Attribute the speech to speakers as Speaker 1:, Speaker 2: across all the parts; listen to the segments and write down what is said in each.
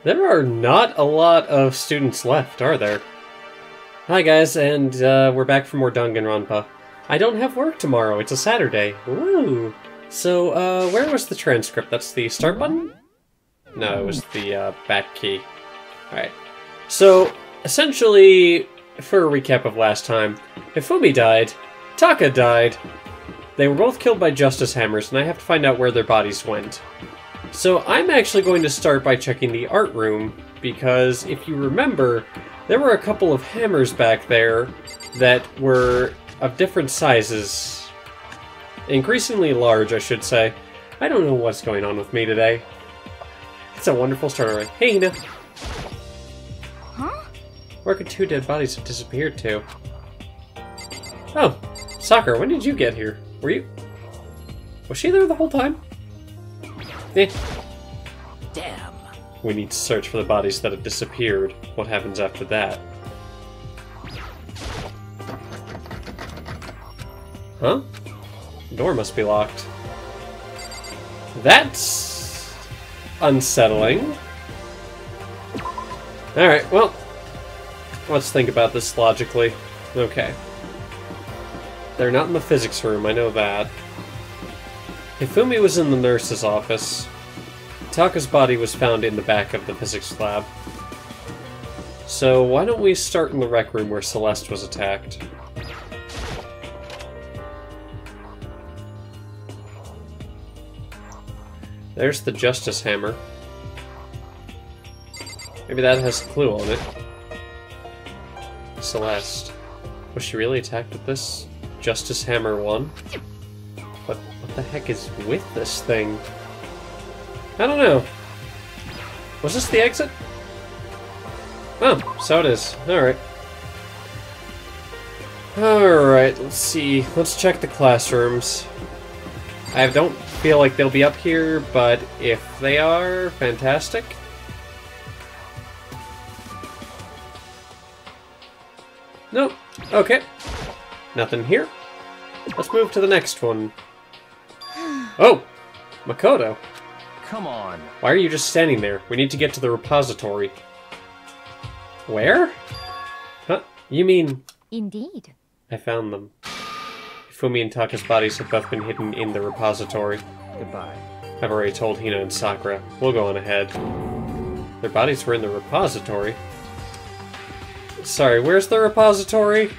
Speaker 1: There are not a lot of students left, are there? Hi guys, and we're back for more Danganronpa. I don't have work tomorrow, it's a Saturday. Woo! So, where was the transcript? That's the start button? No, it was the back key. Alright. So, essentially, for a recap of last time, Hifumi died, Taka died, they were both killed by justice hammers, and I have to find out where their bodies went. So I'm actually going to start by checking the art room, because if you remember, there were a couple of hammers back there that were of different sizes. Increasingly large, I should say. I don't know what's going on with me today. It's a wonderful start already. Hey, Hina!
Speaker 2: Huh?
Speaker 1: Where could two dead bodies have disappeared to? Oh, Sakura, when did you get here? Were you... Was she there the whole time? Eh.
Speaker 2: Damn.
Speaker 1: We need to search for the bodies that have disappeared. What happens after that? Huh? The door must be locked. That's... unsettling. Alright, well... let's think about this logically. Okay. They're not in the physics room, I know that. Hifumi was in the nurse's office. Taka's body was found in the back of the physics lab. So why don't we start in the rec room where Celeste was attacked? There's the Justice Hammer. Maybe that has a clue on it. Celeste. Was she really attacked with this? Justice Hammer 1? What the heck is with this thing? I don't know. Was this the exit? Oh, so it is. Alright. Alright, let's see. Let's check the classrooms. I don't feel like they'll be up here, but if they are, fantastic. Nope. Okay. Nothing here. Let's move to the next one. Oh! Makoto.
Speaker 3: Come on.
Speaker 1: Why are you just standing there? We need to get to the repository. Where? Huh? You mean...
Speaker 2: Indeed.
Speaker 1: I found them. Hifumi and Taka's bodies have both been hidden in the repository.
Speaker 3: Goodbye.
Speaker 1: I've already told Hina and Sakura. We'll go on ahead. Their bodies were in the repository. Sorry, where's the repository?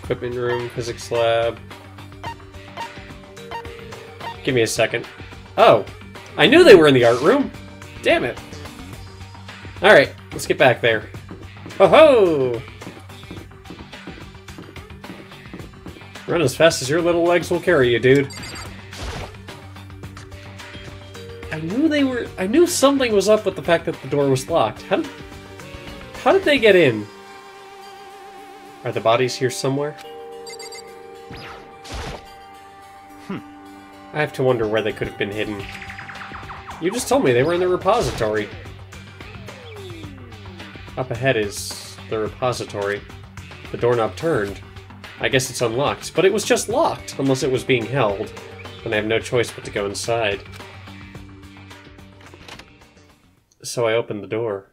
Speaker 1: Equipment room, physics lab. Give me a second. Oh! I knew they were in the art room! Damn it! Alright, let's get back there. Ho-ho! Run as fast as your little legs will carry you, dude. I knew something was up with the fact that the door was locked. How did they get in? Are the bodies here somewhere? I have to wonder where they could have been hidden. You just told me they were in the repository. Up ahead is the repository. The doorknob turned. I guess it's unlocked, but it was just locked, unless it was being held. Then I have no choice but to go inside. So I opened the door,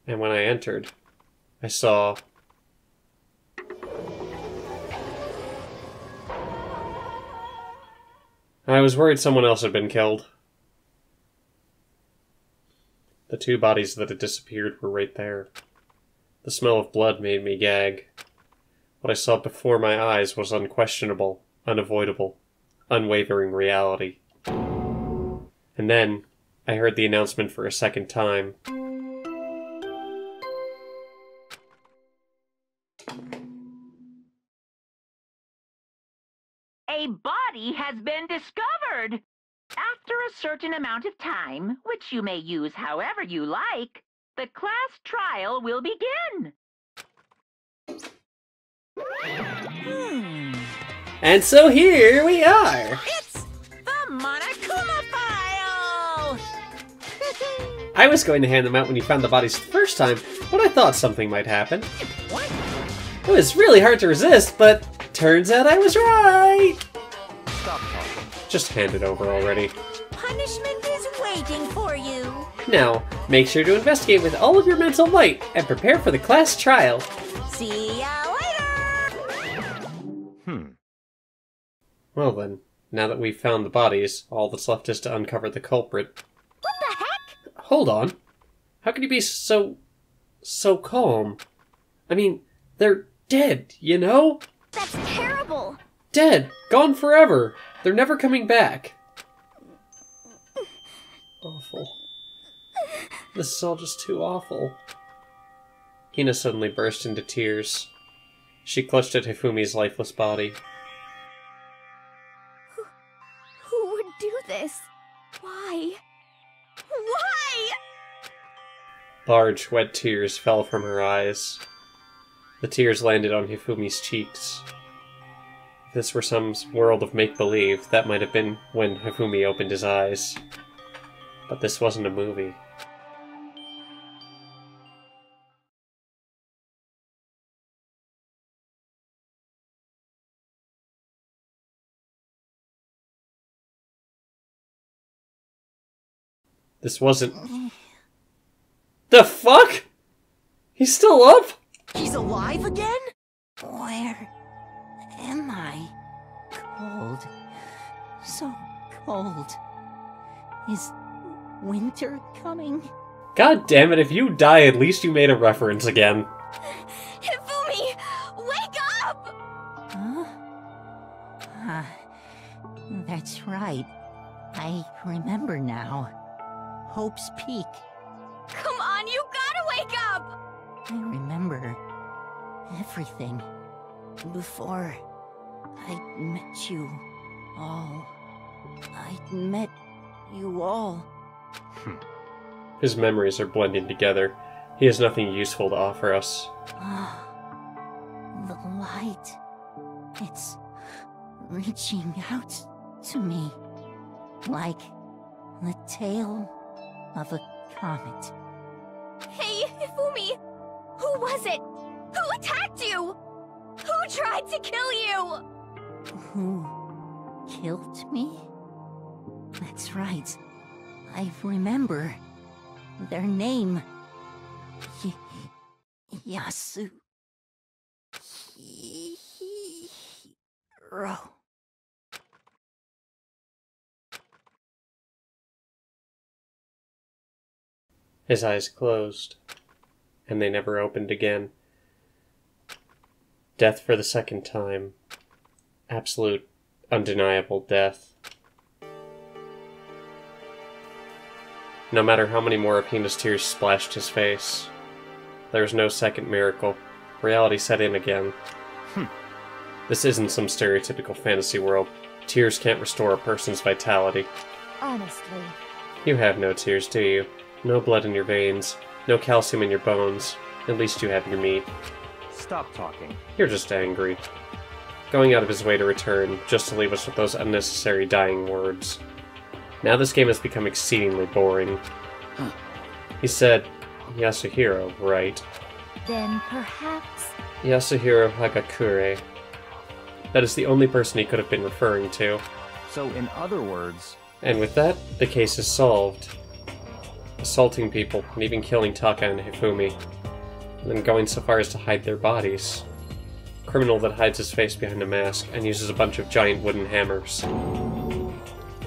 Speaker 1: and when I entered, I saw... I was worried someone else had been killed. The two bodies that had disappeared were right there. The smell of blood made me gag. What I saw before my eyes was unquestionable, unavoidable, unwavering reality. And then, I heard the announcement for a second time.
Speaker 4: A body has been discovered! After a certain amount of time, which you may use however you like, the class trial will begin.
Speaker 1: And so here we are!
Speaker 2: It's the Monokuma file!
Speaker 1: I was going to hand them out when you found the bodies the first time, but I thought something might happen.
Speaker 2: What?
Speaker 1: It was really hard to resist, but turns out I was right!
Speaker 3: Stop talking.
Speaker 1: Just hand it over already.
Speaker 2: Punishment is waiting for you.
Speaker 1: Now, make sure to investigate with all of your mental might and prepare for the class trial.
Speaker 2: See ya later!
Speaker 1: Well then, now that we've found the bodies, all that's left is to uncover the culprit.
Speaker 2: What the heck?
Speaker 1: Hold on. How can you be so calm? I mean, they're dead, you know?
Speaker 2: That's terrible!
Speaker 1: Dead! Gone forever! They're never coming back! Awful. This is all just too awful. Hina suddenly burst into tears. She clutched at Hifumi's lifeless body.
Speaker 2: Who would do this? Why? Why?
Speaker 1: Large, wet tears fell from her eyes. The tears landed on Hifumi's cheeks. If this were some world of make-believe, that might have been when Hifumi opened his eyes. But this wasn't a movie. This wasn't... The fuck?! He's still up?!
Speaker 2: He's alive again? Where am I? Cold. So cold. Is winter coming?
Speaker 1: God damn it, if you die, at least you made a reference again.
Speaker 2: Hifumi! Wake up! Huh? That's right. I remember now. Hope's Peak. Come on, you gotta wake up! I remember everything before I met you all. I met you all.
Speaker 1: His memories are blending together. He has nothing useful to offer us.
Speaker 2: The light. It's reaching out to me. Like the tail of a comet. Hey, Hifumi! Who was it? Who attacked you? Who tried to kill you? Who killed me? That's right. I remember their name. Yasu. Hiro.
Speaker 1: His eyes closed, and they never opened again. Death for the second time. Absolute, undeniable death. No matter how many more of Hina's tears splashed his face, there was no second miracle. Reality set in again. This isn't some stereotypical fantasy world. Tears can't restore a person's vitality.
Speaker 2: Honestly.
Speaker 1: You have no tears, do you? No blood in your veins, no calcium in your bones. At least you have your meat.
Speaker 3: Stop talking.
Speaker 1: You're just angry. Going out of his way to return, just to leave us with those unnecessary dying words. Now this game has become exceedingly boring. He said, Yasuhiro, right?
Speaker 2: Then perhaps...
Speaker 1: Yasuhiro Hagakure. That is the only person he could have been referring to.
Speaker 3: So, in other words...
Speaker 1: And with that, the case is solved. Assaulting people, and even killing Taka and Hifumi. And then going so far as to hide their bodies. Criminal that hides his face behind a mask and uses a bunch of giant wooden hammers.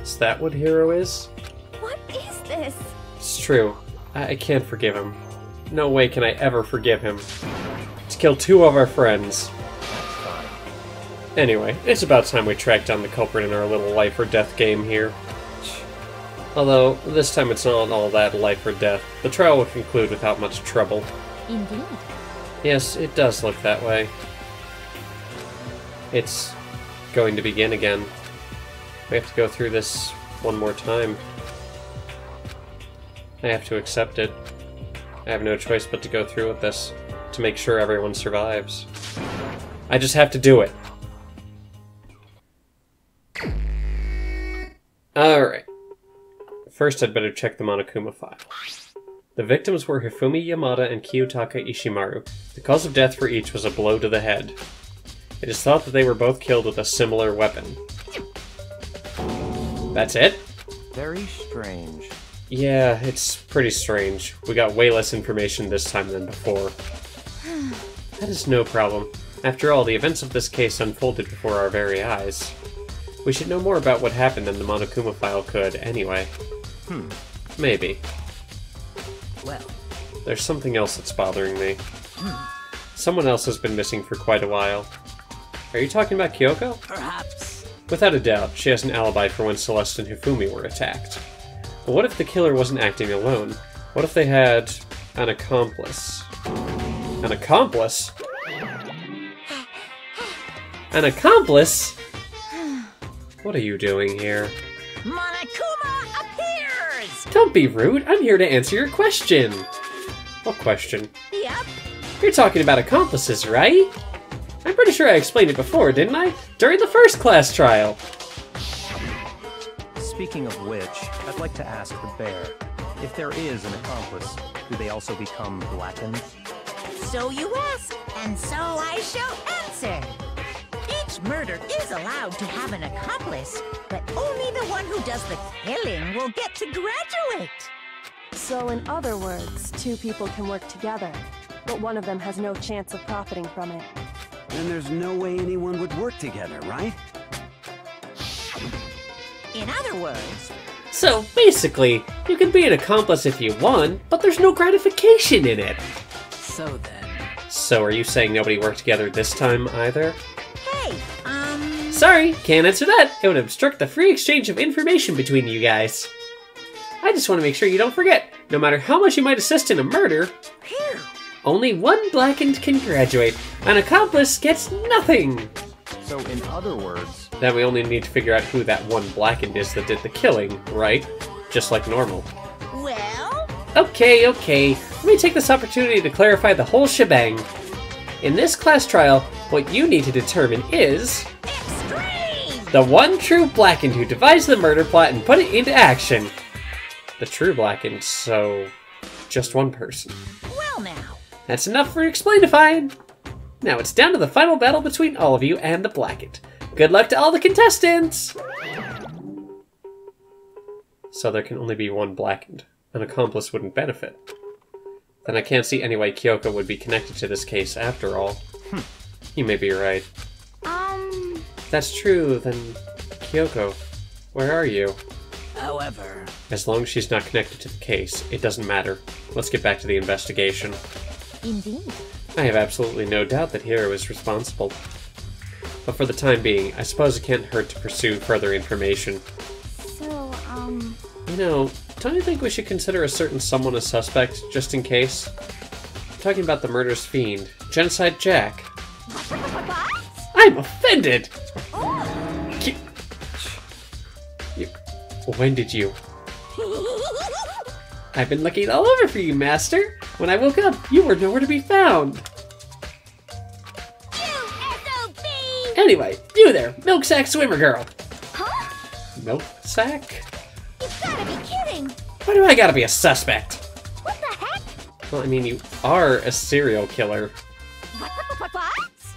Speaker 1: Is that what Hiro is?
Speaker 2: What is this?
Speaker 1: It's true. I can't forgive him. No way can I ever forgive him. To kill two of our friends. Anyway, it's about time we track down the culprit in our little life or death game here. Although, this time it's not all that life or death. The trial will conclude without much trouble.
Speaker 2: Indeed.
Speaker 1: Yes, it does look that way. It's going to begin again. We have to go through this one more time. I have to accept it. I have no choice but to go through with this, to make sure everyone survives. I just have to do it. Alright. First, I'd better check the Monokuma file. The victims were Hifumi Yamada and Kiyotaka Ishimaru. The cause of death for each was a blow to the head. It is thought that they were both killed with a similar weapon. That's it?
Speaker 3: Very strange.
Speaker 1: Yeah, it's pretty strange. We got way less information this time than before. That is no problem. After all, the events of this case unfolded before our very eyes. We should know more about what happened than the Monokuma file could, anyway. Maybe.
Speaker 5: Well,
Speaker 1: there's something else that's bothering me. Someone else has been missing for quite a while. Are you talking about Kyoko?
Speaker 5: perhaps.
Speaker 1: Without a doubt, she has an alibi for when Celeste and Hifumi were attacked. But what if the killer wasn't acting alone? What if they had an accomplice? An accomplice? An accomplice? What are you doing here?
Speaker 5: Monokuma appears!
Speaker 1: Don't be rude, I'm here to answer your question. What question?
Speaker 5: Yep.
Speaker 1: You're talking about accomplices, right? I'm pretty sure I explained it before, didn't I? During the first class trial.
Speaker 3: Speaking of which, I'd like to ask the bear, if there is an accomplice, do they also become blackened?
Speaker 5: So you ask, and so I shall answer. Each murder is allowed to have an accomplice, but only the one who does the killing will get to graduate.
Speaker 6: So in other words, two people can work together, but one of them has no chance of profiting from it.
Speaker 7: Then there's no way anyone would work together, right?
Speaker 5: In other words,
Speaker 1: So basically, you can be an accomplice if you won, but there's no gratification in it.
Speaker 5: so then.
Speaker 1: So are you saying nobody worked together this time either?
Speaker 5: Hey,
Speaker 1: Sorry, can't answer that. It would obstruct the free exchange of information between you guys. I just want to make sure you don't forget, no matter how much you might assist in a murder,
Speaker 5: phew.
Speaker 1: only one blackened can graduate. An accomplice gets nothing.
Speaker 3: So in other words,
Speaker 1: Then we only need to figure out who that one blackened is that did the killing, right? Just like normal.
Speaker 5: Well,
Speaker 1: Okay. Let me take this opportunity to clarify the whole shebang. In this class trial, what you need to determine is
Speaker 5: extreme!
Speaker 1: the one true blackened who devised the murder plot and put it into action. The true blackened, so just one person.
Speaker 5: Well now,
Speaker 1: That's enough for explainifying. Now it's down to the final battle between all of you and the blackened. Good luck to all the contestants! So there can only be one blackened. An accomplice wouldn't benefit. Then I can't see any way Kyoko would be connected to this case after all. You may be right. If that's true, then Kyoko, where are you?
Speaker 5: however,
Speaker 1: As long as she's not connected to the case, it doesn't matter. Let's get back to the investigation.
Speaker 2: Indeed.
Speaker 1: I have absolutely no doubt that Hiro is responsible. But for the time being, I suppose it can't hurt to pursue further information.
Speaker 2: So,
Speaker 1: You know, don't you think we should consider a certain someone a suspect, just in case? I'm talking about the murderous fiend, Genocide Jack. I'm offended! When did you? I've been looking all over for you, Master! When I woke up, you were nowhere to be found! Anyway, you there, milk sack swimmer girl!
Speaker 2: huh?
Speaker 1: Milk sack?
Speaker 2: You've gotta be kidding!
Speaker 1: Why do I gotta be a suspect?
Speaker 2: What the heck?
Speaker 1: Well, I mean, you are a serial killer.
Speaker 2: What?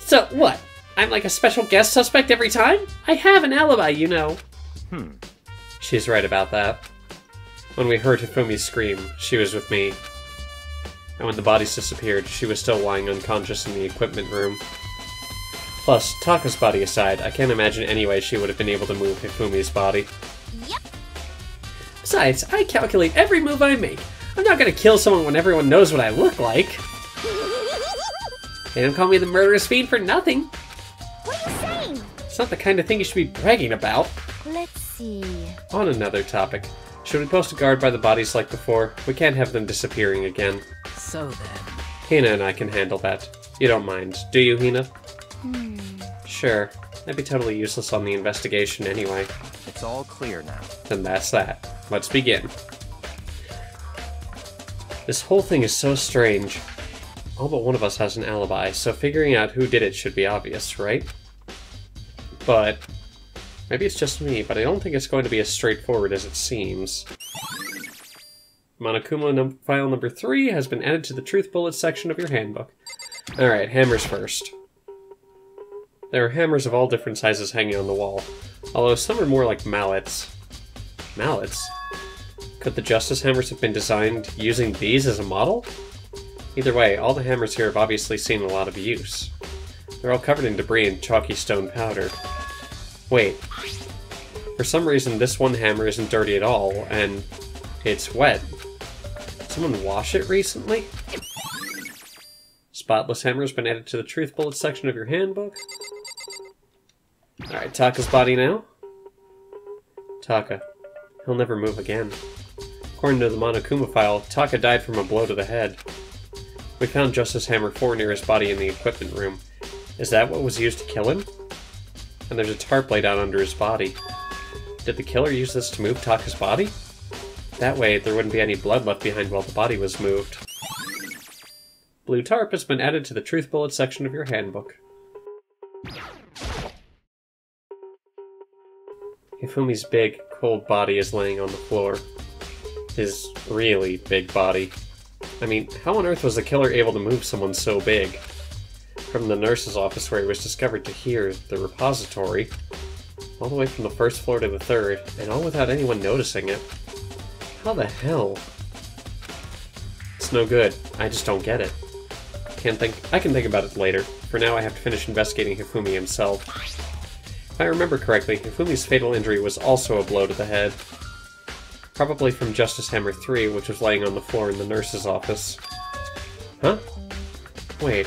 Speaker 1: So, what? I'm like a special guest suspect every time? I have an alibi, you know. She's right about that. When we heard Hifumi scream, she was with me. And when the bodies disappeared, she was still lying unconscious in the equipment room. Plus, Taka's body aside, I can't imagine any way she would have been able to move Hifumi's body.
Speaker 2: Yep.
Speaker 1: Besides, I calculate every move I make. I'm not gonna kill someone when everyone knows what I look like. They don't call me the murderous fiend for nothing.
Speaker 2: What are you saying?
Speaker 1: It's not the kind of thing you should be bragging about.
Speaker 2: Let's see.
Speaker 1: On another topic, should we post a guard by the bodies like before? We can't have them disappearing again.
Speaker 5: so then.
Speaker 1: Hina and I can handle that. You don't mind, do you, Hina? Sure. That'd be totally useless on the investigation anyway.
Speaker 3: it's all clear now.
Speaker 1: Then that's that. Let's begin. This whole thing is so strange. All but one of us has an alibi, so figuring out who did it should be obvious, right? But maybe it's just me, but I don't think it's going to be as straightforward as it seems. Monokuma file number 3 has been added to the Truth Bullets section of your handbook. Alright, hammers first. There are hammers of all different sizes hanging on the wall, although some are more like mallets. mallets. Could the Justice Hammers have been designed using these as a model? Either way, all the hammers here have obviously seen a lot of use. They're all covered in debris and chalky stone powder. Wait. For some reason, this one hammer isn't dirty at all, and it's wet. Did someone wash it recently? Spotless hammer has been added to the truth bullet section of your handbook. Alright, Taka's body now. Taka. He'll never move again. According to the Monokuma file, Taka died from a blow to the head. We found Justice Hammer 4 near his body in the equipment room. Is that what was used to kill him? And there's a tarp laid out under his body. Did the killer use this to move Taka's body? That way, there wouldn't be any blood left behind while the body was moved. Blue tarp has been added to the truth bullet section of your handbook. Hifumi's big, cold body is laying on the floor. His really big body. I mean, how on earth was the killer able to move someone so big? From the nurse's office where he was discovered to here, the repository, all the way from the first floor to the third, and all without anyone noticing it. How the hell? It's no good. I just don't get it. I can think about it later. For now, I have to finish investigating Hifumi himself. If I remember correctly, Hifumi's fatal injury was also a blow to the head. Probably from Justice Hammer 3, which was laying on the floor in the nurse's office. Huh? Wait.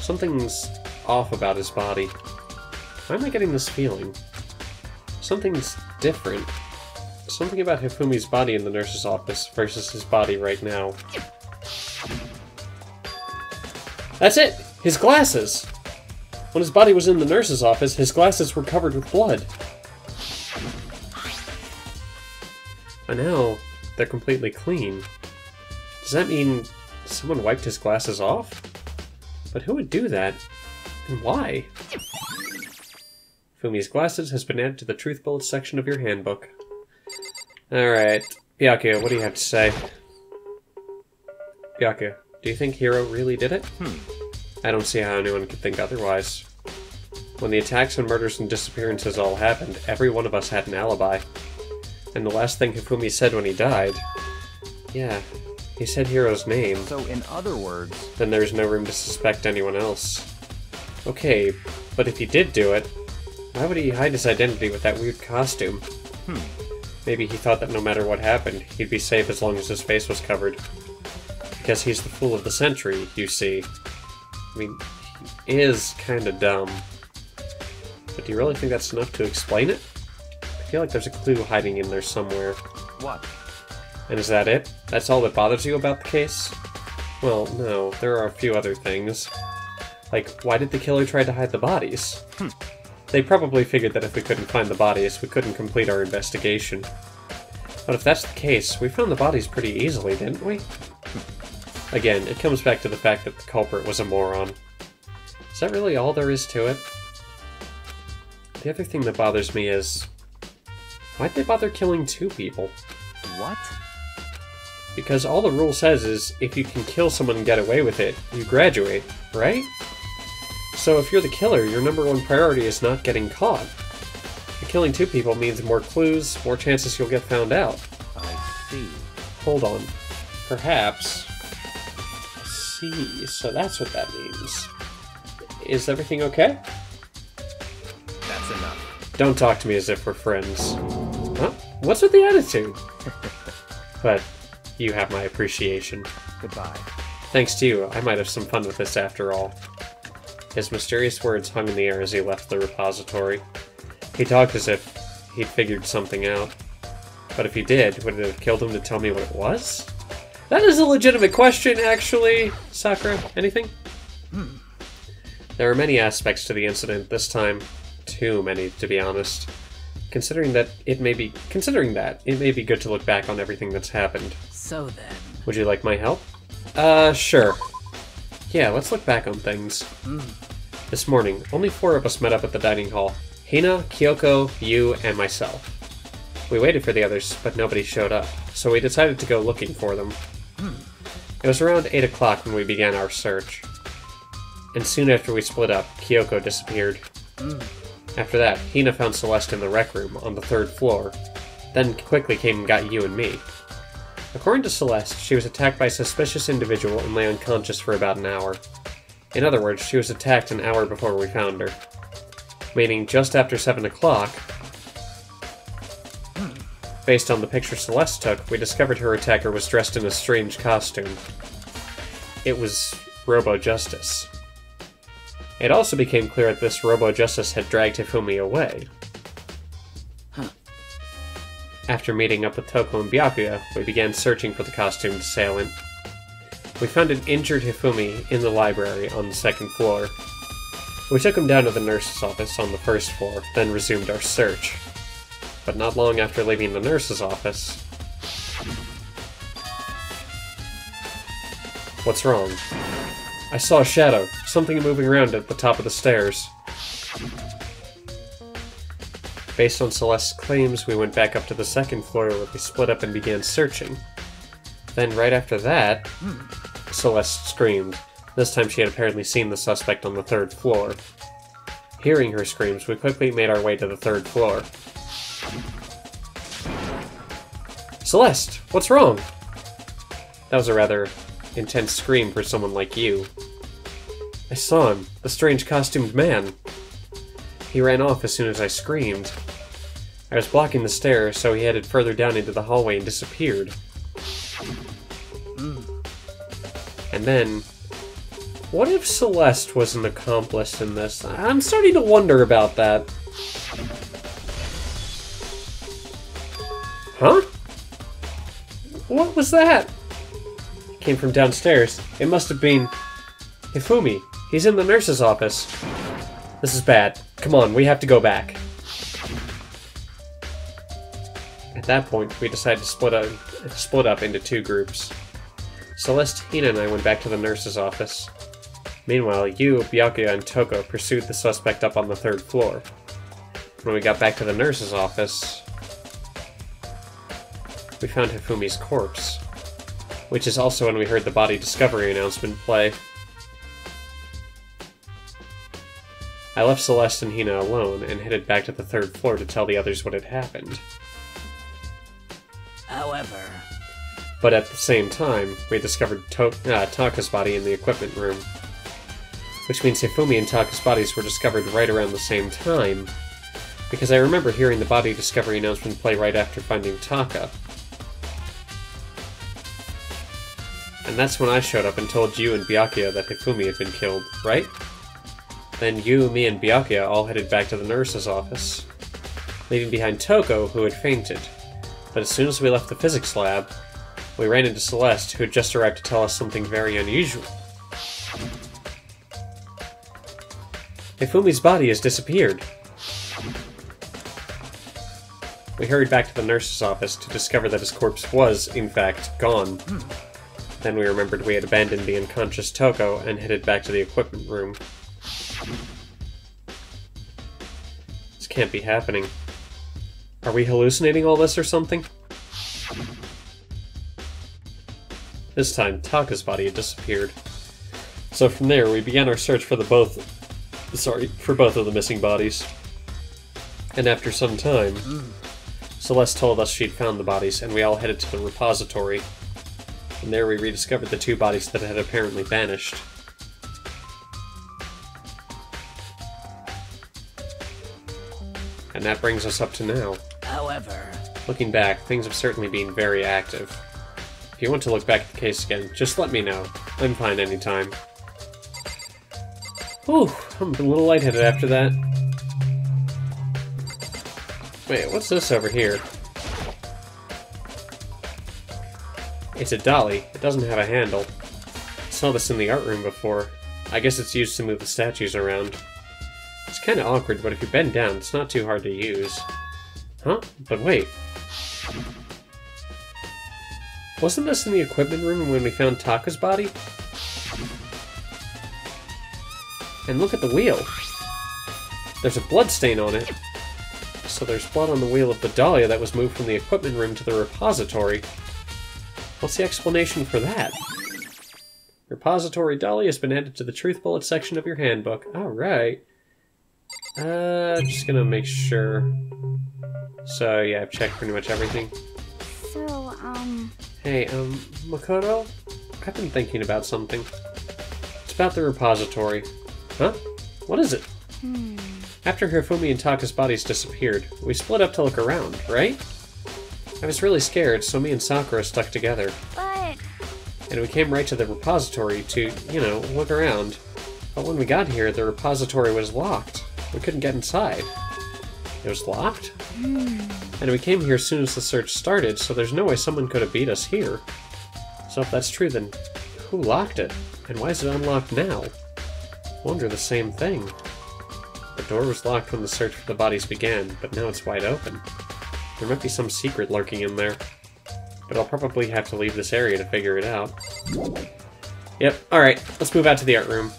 Speaker 1: Something's off about his body. Why am I getting this feeling? Something's different. Something about Hifumi's body in the nurse's office versus his body right now. That's it! His glasses! When his body was in the nurse's office, his glasses were covered with blood. But now, they're completely clean. Does that mean someone wiped his glasses off? But who would do that? And why? Fumi's glasses has been added to the truth bullet section of your handbook. Alright. Byakuya, what do you have to say? Byakuya, do you think Hiro really did it? I don't see how anyone could think otherwise. When the attacks and murders and disappearances all happened, every one of us had an alibi. And the last thing Hifumi said when he died... Yeah, he said Hiro's name.
Speaker 3: So, in other words...
Speaker 1: Then there's no room to suspect anyone else. Okay, but if he did do it, why would he hide his identity with that weird costume? Maybe he thought that no matter what happened, he'd be safe as long as his face was covered. Because he's the fool of the century, you see. I mean, he is kinda dumb. But do you really think that's enough to explain it? I feel like there's a clue hiding in there somewhere.
Speaker 3: What?
Speaker 1: And is that it? That's all that bothers you about the case? Well, no, there are a few other things. Like, why did the killer try to hide the bodies? They probably figured that if we couldn't find the bodies, we couldn't complete our investigation. But if that's the case, we found the bodies pretty easily, didn't we? Again, it comes back to the fact that the culprit was a moron. Is that really all there is to it? The other thing that bothers me is... why'd they bother killing two people?
Speaker 3: What?
Speaker 1: Because all the rule says is, if you can kill someone and get away with it, you graduate, right? So if you're the killer, your number one priority is not getting caught. And killing two people means more clues, more chances you'll get found out.
Speaker 3: I see.
Speaker 1: Hold on. Perhaps... see, so that's what that means. Is everything okay?
Speaker 3: That's enough.
Speaker 1: Don't talk to me as if we're friends. Huh? What's with the attitude? But you have my appreciation.
Speaker 3: Goodbye.
Speaker 1: Thanks to you, I might have some fun with this after all. His mysterious words hung in the air as he left the repository. He talked as if he'd figured something out. But if he did, would it have killed him to tell me what it was? That is a legitimate question, actually. Sakura, anything? There are many aspects to the incident this time. Too many, to be honest. Considering that, it may be good to look back on everything that's happened.
Speaker 5: So then...
Speaker 1: Would you like my help? Sure. Yeah, let's look back on things. This morning, only 4 of us met up at the dining hall. Hina, Kyoko, you, and myself. We waited for the others, but nobody showed up, so we decided to go looking for them. It was around 8 o'clock when we began our search. And soon after we split up, Kyoko disappeared. After that, Hina found Celeste in the rec room on the 3rd floor, then quickly came and got you and me. According to Celeste, she was attacked by a suspicious individual and lay unconscious for about an hour. In other words, she was attacked an hour before we found her. Meaning just after 7 o'clock, based on the picture Celeste took, we discovered her attacker was dressed in a strange costume. It was Robo-Justice. It also became clear that this Robo-Justice had dragged Hifumi away. After meeting up with Toko and Byakuya, we began searching for the costumed assailant. We found an injured Hifumi in the library on the 2nd floor. We took him down to the nurse's office on the 1st floor, then resumed our search. But not long after leaving the nurse's office... What's wrong? I saw a shadow, something moving around at the top of the stairs. Based on Celeste's claims, we went back up to the 2nd floor where we split up and began searching. Then right after that, Celeste screamed. This time she had apparently seen the suspect on the 3rd floor. Hearing her screams, we quickly made our way to the 3rd floor. Celeste, what's wrong? That was a rather intense scream for someone like you. I saw him, the strange costumed man. He ran off as soon as I screamed. I was blocking the stairs, so he headed further down into the hallway and disappeared. And then... what if Celeste was an accomplice in this? I'm starting to wonder about that. Huh? What was that? It came from downstairs. It must have been... Hifumi. He's in the nurse's office. This is bad. Come on, we have to go back. At that point, we decided to split up into 2 groups. Celeste, Hina, and I went back to the nurse's office. Meanwhile, you, Byakuya, and Toko pursued the suspect up on the 3rd floor. When we got back to the nurse's office, we found Hifumi's corpse, which is also when we heard the body discovery announcement play. I left Celeste and Hina alone and headed back to the 3rd floor to tell the others what had happened.
Speaker 5: However...
Speaker 1: But at the same time, we discovered Taka's body in the equipment room. Which means Hifumi and Taka's bodies were discovered right around the same time, because I remember hearing the body discovery announcement play right after finding Taka. And that's when I showed up and told you and Byakuya that Hifumi had been killed, right? Then you, me, and Byakuya all headed back to the nurse's office, leaving behind Toko, who had fainted. But as soon as we left the physics lab, we ran into Celeste, who had just arrived to tell us something very unusual. Hifumi's body has disappeared. We hurried back to the nurse's office to discover that his corpse was, in fact, gone. Then we remembered we had abandoned the unconscious Toko and headed back to the equipment room. This can't be happening. Are we hallucinating all this or something? This time, Taka's body had disappeared. So from there, we began our search for both of the missing bodies. And after some time, Celeste told us she'd found the bodies, and we all headed to the repository. And there we rediscovered the 2 bodies that had apparently vanished. And that brings us up to now.
Speaker 5: However...
Speaker 1: Looking back, things have certainly been very active. If you want to look back at the case again, just let me know. I'm fine anytime. Whew, I'm a little lightheaded after that. Wait, what's this over here? It's a dolly. It doesn't have a handle. I saw this in the art room before. I guess it's used to move the statues around. It's kinda awkward, but if you bend down, it's not too hard to use. Huh? But wait. Wasn't this in the equipment room when we found Taka's body? And look at the wheel. There's a blood stain on it. So there's blood on the wheel of the Dahlia that was moved from the equipment room to the repository. What's the explanation for that? Repository Dahlia has been added to the Truth Bullet section of your handbook. Alright. Just gonna make sure. So yeah, I've checked pretty much everything.
Speaker 2: So,
Speaker 1: Hey, Makoto? I've been thinking about something. It's about the repository. Huh? What is it? After Hifumi and Taka's bodies disappeared, we split up to look around, right? I was really scared, so me and Sakura stuck together.
Speaker 2: but...
Speaker 1: And we came right to the repository to, you know, look around. But when we got here, the repository was locked. We couldn't get inside. It was locked? And we came here as soon as the search started, so there's no way someone could have beat us here. So if that's true, then who locked it? And why is it unlocked now? Wonder the same thing. The door was locked when the search for the bodies began, but now it's wide open. There might be some secret lurking in there. But I'll probably have to leave this area to figure it out. Yep, alright, let's move out to the art room.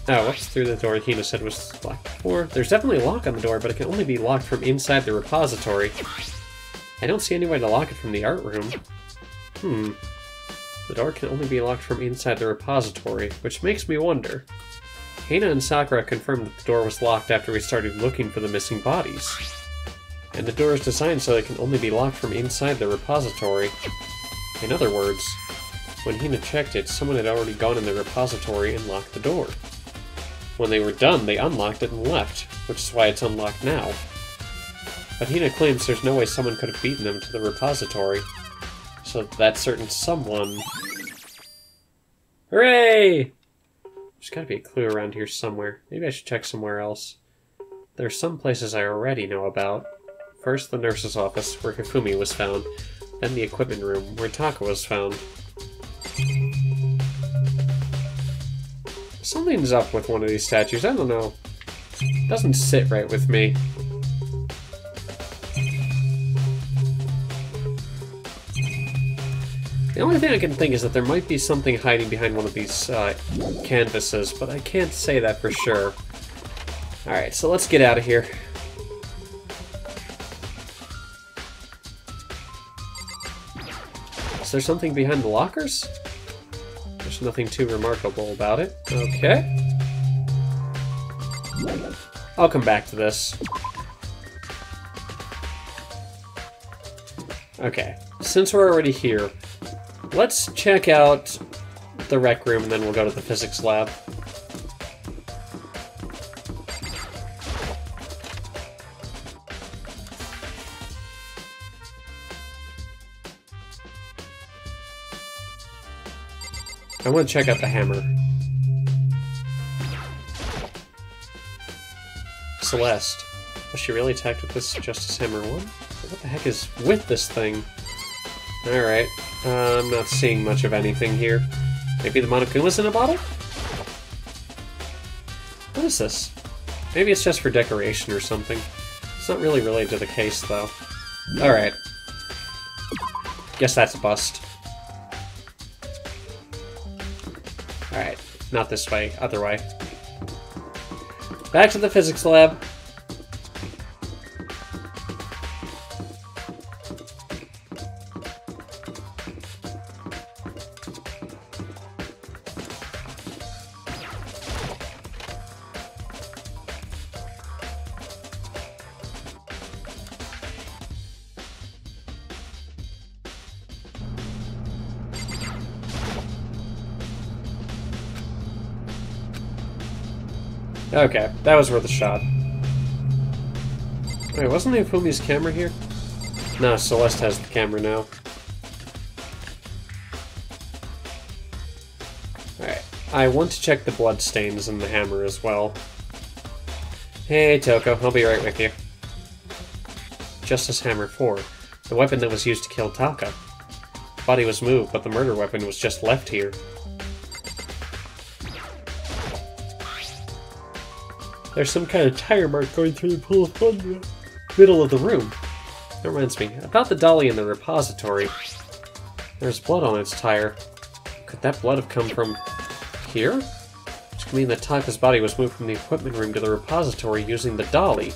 Speaker 1: Oh, what's through the door Hina said was locked before? There's definitely a lock on the door, but it can only be locked from inside the repository. I don't see any way to lock it from the art room. The door can only be locked from inside the repository, which makes me wonder. Hina and Sakura confirmed that the door was locked after we started looking for the missing bodies. And the door is designed so it can only be locked from inside the repository. In other words, when Hina checked it, someone had already gone in the repository and locked the door. When they were done, they unlocked it and left, which is why it's unlocked now. But Hina claims there's no way someone could have beaten them to the repository. So that certain someone... Hooray! There's gotta be a clue around here somewhere. Maybe I should check somewhere else. There are some places I already know about. First, the nurse's office, where Hifumi was found. Then the equipment room, where Taka was found. Something's up with one of these statues, I don't know. It doesn't sit right with me. The only thing I can think is that there might be something hiding behind one of these canvases, but I can't say that for sure. Alright, so let's get out of here. Is there something behind the lockers? There's nothing too remarkable about it. Okay. I'll come back to this. Okay, since we're already here, let's check out the rec room and then we'll go to the physics lab. I want to check out the hammer. Celeste. Was she really attacked with this Justice Hammer 1? What the heck is with this thing? Alright. I'm not seeing much of anything here. Maybe the Monokuma's in a bottle? What is this? Maybe it's just for decoration or something. It's not really related to the case, though. Alright. Guess that's a bust. Alright, not this way, other way. Back to the physics lab. Okay, that was worth a shot. Wait, wasn't Hifumi's camera here? No, Celeste has the camera now. Alright, I want to check the bloodstains in the hammer as well. Hey, Toko, I'll be right with you. Justice Hammer 4, the weapon that was used to kill Taka. The body was moved, but the murder weapon was just left here. There's some kind of tire mark going through the pool of blood in the middle of the room. That reminds me, about the dolly in the repository. There's blood on its tire. Could that blood have come from here? Which could mean that Taka's body was moved from the equipment room to the repository using the dolly.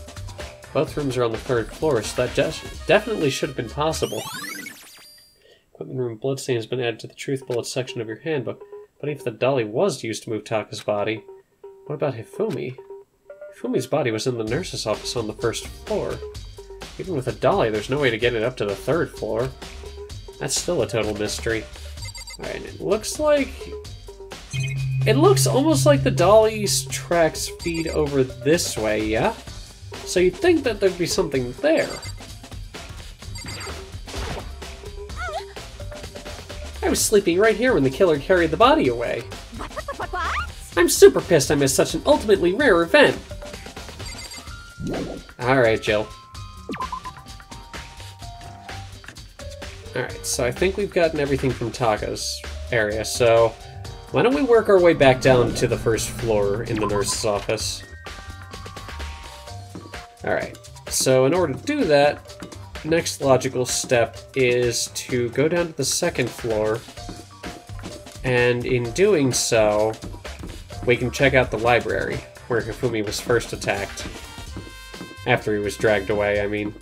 Speaker 1: Both rooms are on the 3rd floor, so that definitely should have been possible. Equipment room bloodstain has been added to the truth bullet section of your handbook, but if the dolly was used to move Taka's body, what about Hifumi? Hifumi's body was in the nurse's office on the 1st floor. Even with a dolly, there's no way to get it up to the 3rd floor. That's still a total mystery. Alright, it looks like... It looks almost like the dolly's tracks feed over this way, yeah? So you'd think that there'd be something there. I was sleeping right here when the killer carried the body away.
Speaker 2: What?
Speaker 1: I'm super pissed I missed such an ultimately rare event. Alright, Jill. Alright, so I think we've gotten everything from Taka's area, so why don't we work our way back down to the 1st floor in the nurse's office. Alright, so in order to do that, next logical step is to go down to the 2nd floor, and in doing so, we can check out the library, where Hifumi was first attacked. After he was dragged away, I mean.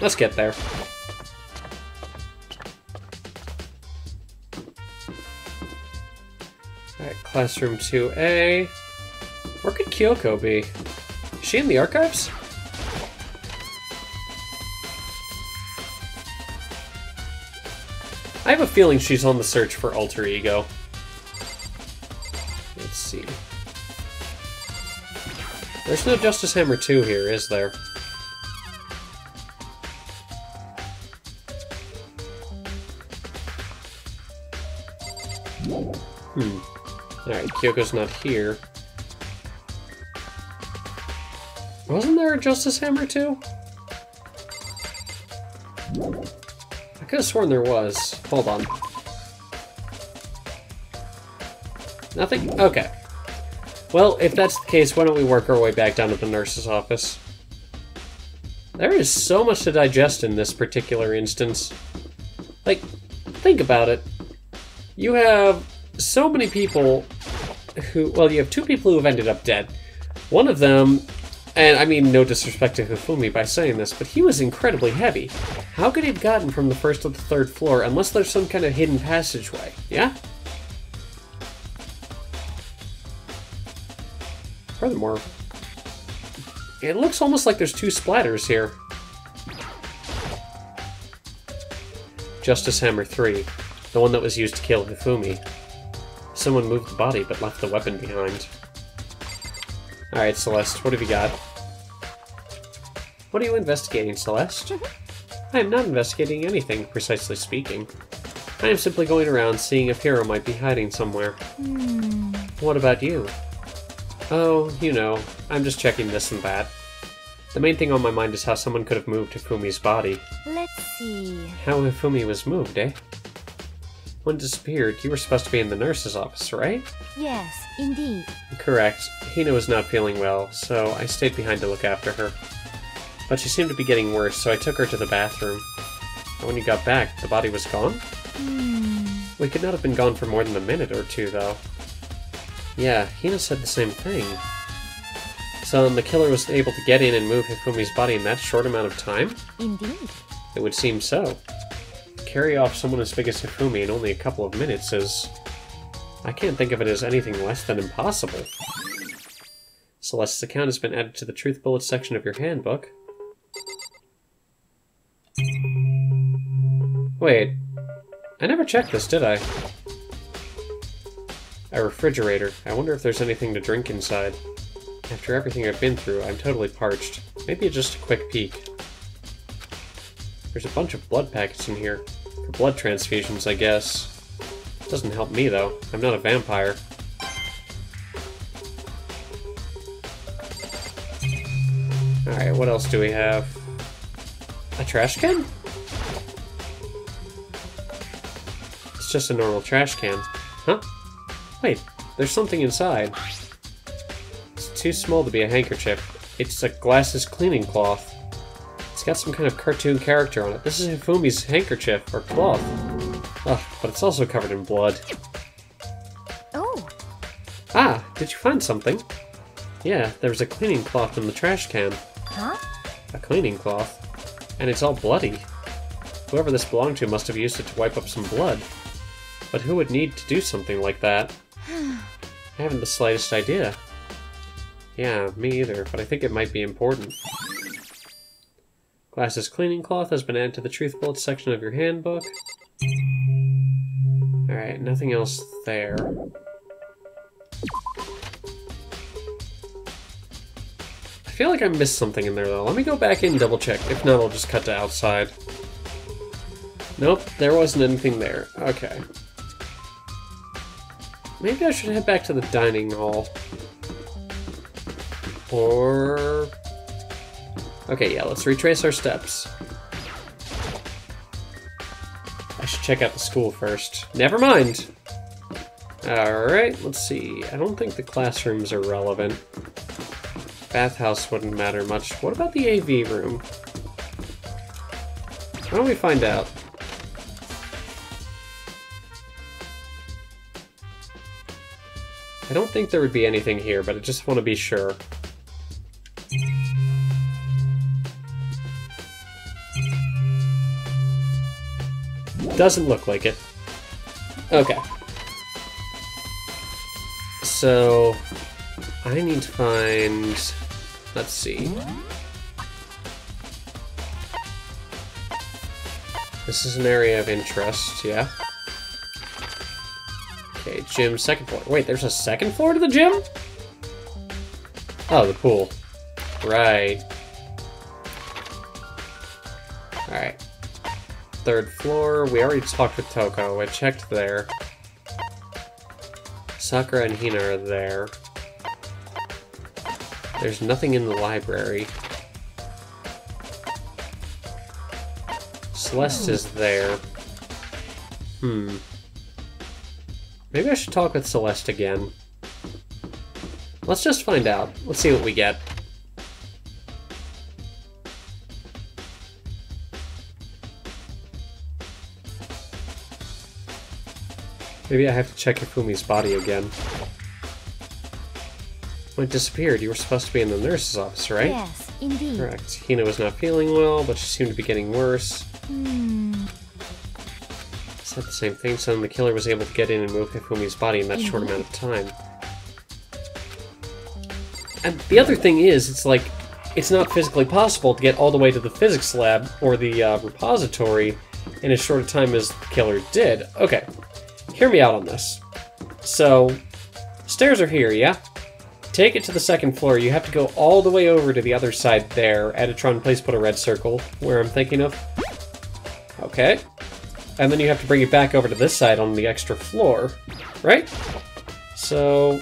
Speaker 1: Let's get there. Alright, Classroom 2A. Where could Kyoko be? Is she in the archives? I have a feeling she's on the search for alter ego. Let's see. There's no Justice Hammer 2 here, is there? Alright, Kyoko's not here. Wasn't there a Justice Hammer 2? I could have sworn there was. Hold on. Nothing? Okay. Well, if that's the case, why don't we work our way back down to the nurse's office? There is so much to digest in this particular instance. Like, think about it. You have so many people who... Well, you have 2 people who have ended up dead. One of them... And I mean, no disrespect to Hifumi by saying this, but he was incredibly heavy. How could he have gotten from the 1st to the 3rd floor unless there's some kind of hidden passageway, yeah? Furthermore, it looks almost like there's 2 splatters here. Justice Hammer 3, the one that was used to kill Hifumi. Someone moved the body but left the weapon behind. Alright, Celeste, what have you got? What are you investigating, Celeste? I am not investigating anything, precisely speaking. I am simply going around seeing if Hiro might be hiding somewhere. What about you? Oh, you know, I'm just checking this and that. The main thing on my mind is how someone could have moved Hifumi's body.
Speaker 2: Let's see.
Speaker 1: How Hifumi was moved, eh? When disappeared, you were supposed to be in the nurse's office, right?
Speaker 2: Yes, indeed.
Speaker 1: Correct. Hina was not feeling well, so I stayed behind to look after her. But she seemed to be getting worse, so I took her to the bathroom. And when you got back, the body was gone? We could not have been gone for more than a minute or 2, though. Yeah, Hina said the same thing. So the killer was able to get in and move Hifumi's body in that short amount of time?
Speaker 2: Indeed.
Speaker 1: It would seem so. Carry off someone as big as Hifumi in only a couple of minutes is... I can't think of it as anything less than impossible. Celeste's account has been added to the Truth Bullets section of your handbook. Wait, I never checked this, did I? A refrigerator. I wonder if there's anything to drink inside. After everything I've been through, I'm totally parched. Maybe just a quick peek. There's a bunch of blood packets in here. For blood transfusions, I guess. Doesn't help me, though. I'm not a vampire. Alright, what else do we have? A trash can? It's just a normal trash can. Huh? Wait, there's something inside. It's too small to be a handkerchief. It's a glasses cleaning cloth. It's got some kind of cartoon character on it. This is Hifumi's handkerchief, or cloth. Ugh, but it's also covered in blood.
Speaker 2: Oh.
Speaker 1: Ah, did you find something? Yeah, there was a cleaning cloth in the trash can.
Speaker 2: Huh?
Speaker 1: A cleaning cloth. And it's all bloody. Whoever this belonged to must have used it to wipe up some blood. But who would need to do something like that? I haven't the slightest idea. Yeah, me either, but I think it might be important. Glasses cleaning cloth has been added to the truth bullets section of your handbook. Alright, nothing else there. I feel like I missed something in there, though. Let me go back in and double check. If not, I'll just cut to outside. Nope, there wasn't anything there. Okay. Maybe I should head back to the dining hall. Or... Okay, yeah, let's retrace our steps. I should check out the school first. Never mind! Alright, let's see. I don't think the classrooms are relevant. Bathhouse wouldn't matter much. What about the AV room? Why don't we find out? I don't think there would be anything here, but I just want to be sure. Doesn't look like it. Okay. So, I need to find... Let's see. This is an area of interest, yeah. Okay, gym, second floor. Wait, there's a second floor to the gym? Oh, the pool. Right. Alright. Third floor. We already talked with Toko. I checked there. Sakura and Hina are there. There's nothing in the library. Celeste is there. Maybe I should talk with Celeste again. Let's just find out. Let's see what we get. Maybe I have to check Hifumi's body again. When it disappeared, you were supposed to be in the nurse's office, right?
Speaker 2: Yes, indeed.
Speaker 1: Correct. Hina was not feeling well, but she seemed to be getting worse. Said the same thing, so the killer was able to get in and move Hifumi's body in that short amount of time. And the other thing is, it's like, it's not physically possible to get all the way to the physics lab or the repository in as short a time as the killer did. Okay, hear me out on this. So, stairs are here, yeah? Take it to the second floor. You have to go all the way over to the other side there. Edatron, please put a red circle where I'm thinking of. Okay. And then you have to bring it back over to this side on the extra floor, right? So...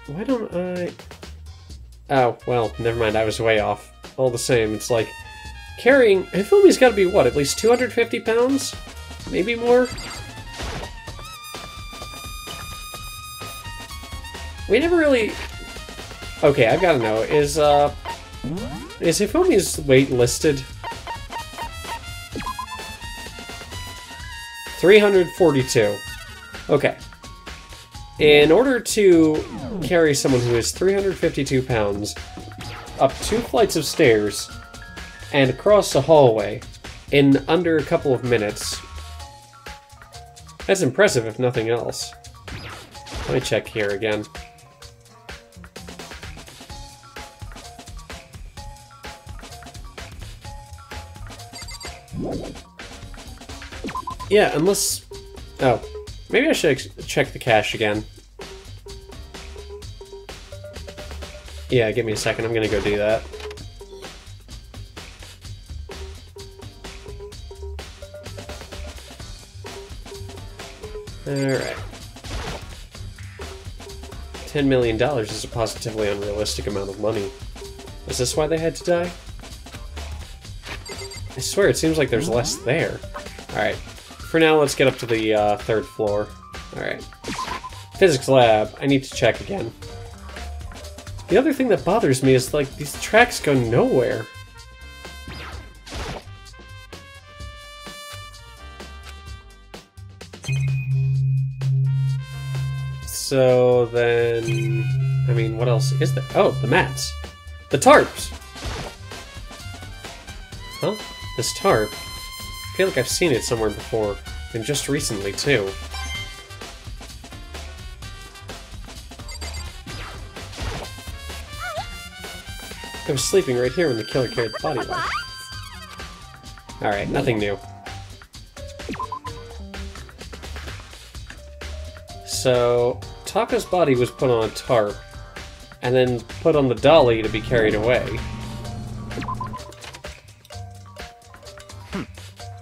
Speaker 1: why don't I... Oh, well, never mind, I was way off. All the same, it's like... carrying... Hifumi's gotta be, what, at least 250 pounds? Maybe more? We never really... Okay, I've gotta know, is Hifumi's weight listed? 342. Okay. In order to carry someone who is 352 pounds up 2 flights of stairs and across a hallway in under a couple of minutes, that's impressive if nothing else. Let me check here again. Yeah, unless... Oh. Maybe I should check the cache again. Yeah, give me a second. I'm gonna go do that. Alright. $10 million is a positively unrealistic amount of money. Is this why they had to die? I swear, it seems like there's less there. Alright. For now, let's get up to the third floor. Alright. Physics lab. I need to check again. The other thing that bothers me is, like, these tracks go nowhere. So then... I mean, what else is there? Oh, the mats. The tarps! Huh? This tarp? I feel like I've seen it somewhere before, and just recently, too. I was sleeping right here when the killer carried the body away. Alright, nothing new. So, Taka's body was put on a tarp, and then put on the dolly to be carried away.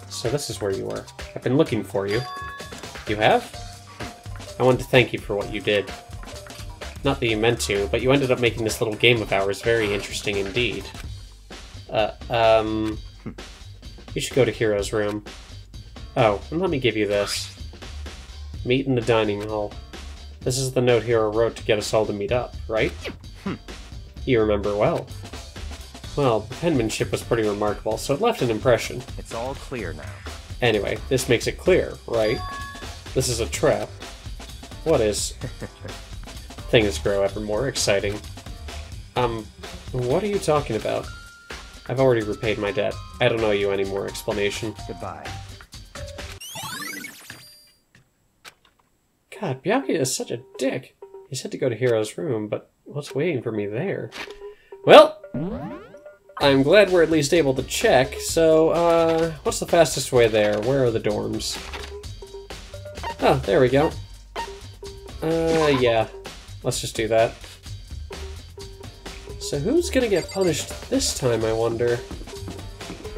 Speaker 1: So this is where you were. I've been looking for you. You have? I wanted to thank you for what you did. Not that you meant to, but you ended up making this little game of ours very interesting indeed. You should go to Hiro's room. Oh, and let me give you this. Meet in the dining hall. This is the note Hiro wrote to get us all to meet up, right? You remember well. Well, the penmanship was pretty remarkable, so it left an impression.
Speaker 3: It's all clear now.
Speaker 1: Anyway, this makes it clear, right? This is a trap. What is? Things grow ever more exciting. What are you talking about? I've already repaid my debt. I don't owe you any more explanation.
Speaker 3: Goodbye.
Speaker 1: God, Byakuya is such a dick. He said to go to Hiro's room, but what's waiting for me there? Well, I'm glad we're at least able to check, so, what's the fastest way there? Where are the dorms? Oh, there we go. Yeah. Let's just do that. So who's gonna get punished this time, I wonder?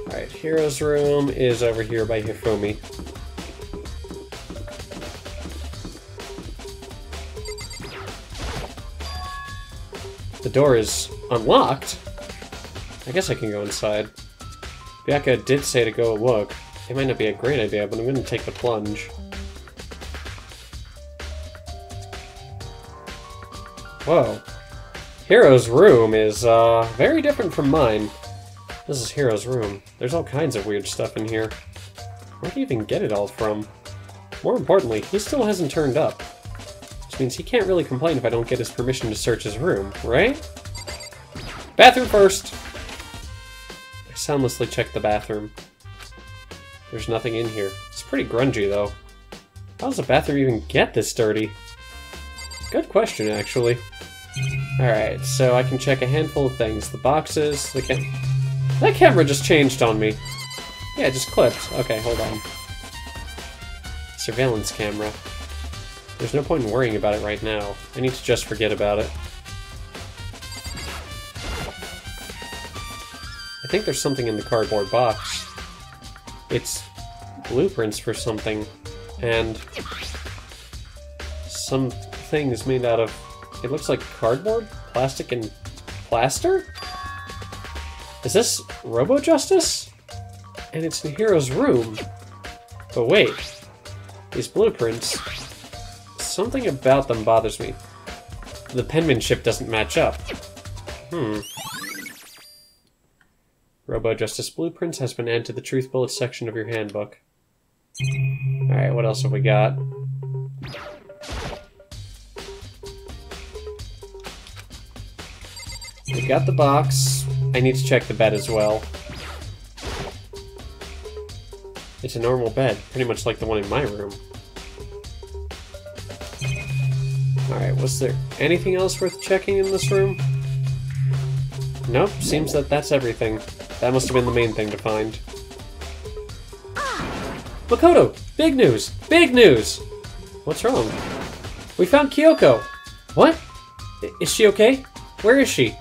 Speaker 1: Alright, Hiro's room is over here by Hifumi. The door is unlocked? I guess I can go inside. Byakuya did say to go look. It might not be a great idea, but I'm gonna take the plunge. Whoa. Hiro's room is, very different from mine. This is Hiro's room. There's all kinds of weird stuff in here. Where do you even get it all from? More importantly, he still hasn't turned up. Which means he can't really complain if I don't get his permission to search his room, right? Bathroom first! I soundlessly checked the bathroom. There's nothing in here. It's pretty grungy, though. How does a bathroom even get this dirty? Good question, actually. Alright, so I can check a handful of things. The boxes, that camera just changed on me. Yeah, it just clipped. Okay, hold on. Surveillance camera. There's no point in worrying about it right now. I need to just forget about it. I think there's something in the cardboard box. It's blueprints for something. And some thing is made out of... It looks like cardboard, plastic, and plaster? Is this Robo-Justice? And it's in Hiro's room. But wait, these blueprints, something about them bothers me. The penmanship doesn't match up. Robo-Justice Blueprints has been added to the Truth Bullets section of your handbook. Alright, what else have we got? We got the box. I need to check the bed as well. It's a normal bed, pretty much like the one in my room. Alright, was there anything else worth checking in this room? Nope, seems that that's everything. That must have been the main thing to find. Makoto! Big news! Big news! What's wrong? We found Kyoko! What? Is she okay? Where is she?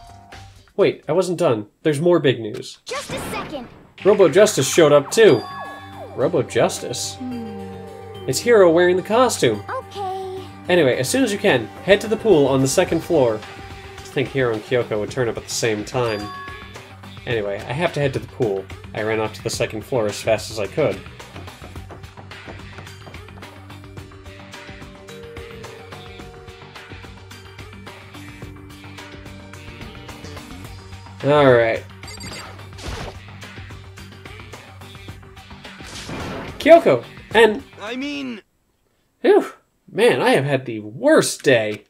Speaker 1: Wait, I wasn't done. There's more big news.
Speaker 2: Just a second.
Speaker 1: Robo-Justice showed up too! Robo-Justice? It's Hiro wearing the costume!
Speaker 2: Okay.
Speaker 1: Anyway, as soon as you can, head to the pool on the second floor. I think Hiro and Kyoko would turn up at the same time. Anyway, I have to head to the pool. I ran off to the second floor as fast as I could. Alright. Kyoko! And...
Speaker 7: I mean...
Speaker 1: Whew! Man, I have had the worst day!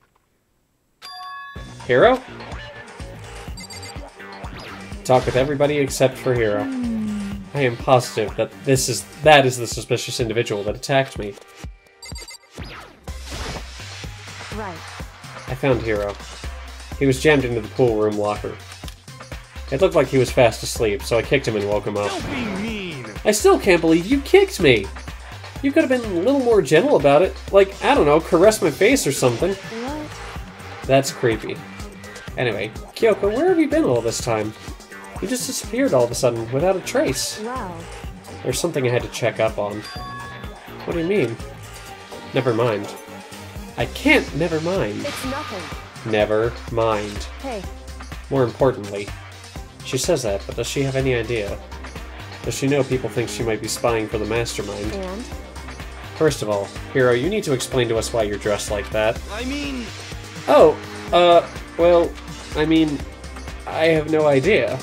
Speaker 1: Hiro? Talk with everybody except for Hiro. I am positive that that is the suspicious individual that attacked me.
Speaker 6: Right.
Speaker 1: I found Hiro. He was jammed into the pool room locker. It looked like he was fast asleep, so I kicked him and woke him up.
Speaker 3: Don't be mean!
Speaker 1: I still can't believe you kicked me! You could have been a little more gentle about it. Like, I don't know, caress my face or something.
Speaker 6: What?
Speaker 1: That's creepy. Anyway, Kyoko, where have you been all this time? You just disappeared all of a sudden, without a trace.
Speaker 6: Wow.
Speaker 1: There's something I had to check up on. What do you mean? Never mind. I can't never mind.
Speaker 6: It's nothing.
Speaker 1: Never mind.
Speaker 6: Hey,
Speaker 1: More importantly, she says that, but does she have any idea? Does she know people think she might be spying for the mastermind?
Speaker 6: and?
Speaker 1: First of all, Hiro, you need to explain to us why you're dressed like that.
Speaker 3: I mean...
Speaker 1: Oh, well, I mean, I have no idea.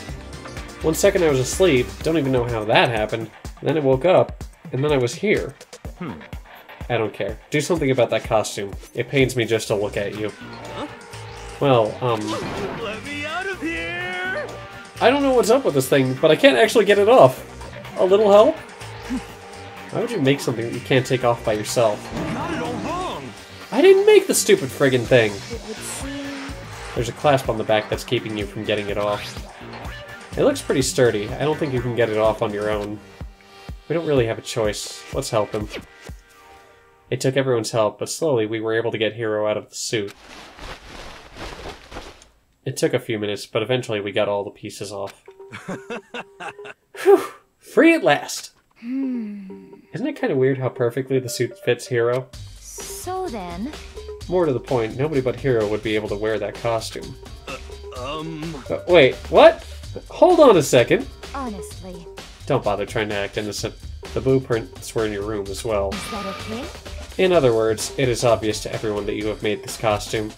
Speaker 1: 1 second I was asleep, don't even know how that happened, and then I woke up, and then I was here. I don't care. Do something about that costume. It pains me just to look at you.
Speaker 3: Huh?
Speaker 1: Well,
Speaker 3: Let me out of here!
Speaker 1: I don't know what's up with this thing, but I can't actually get it off. A little help? Why would you make something that you can't take off by yourself?
Speaker 3: You got it all wrong!
Speaker 1: I didn't make the stupid friggin' thing!
Speaker 6: It would seem...
Speaker 1: There's a clasp on the back that's keeping you from getting it off. It looks pretty sturdy. I don't think you can get it off on your own. We don't really have a choice. Let's help him. It took everyone's help, but slowly we were able to get Hiro out of the suit. It took a few minutes, but eventually we got all the pieces off. Whew! Free at last! Isn't it kind of weird how perfectly the suit fits Hiro?
Speaker 2: So then...
Speaker 1: More to the point, nobody but Hiro would be able to wear that costume. Wait, what? Hold on a second!
Speaker 2: honestly,
Speaker 1: Don't bother trying to act innocent. The blueprints were in your room as well.
Speaker 2: is that okay?
Speaker 1: In other words, it is obvious to everyone that you have made this costume.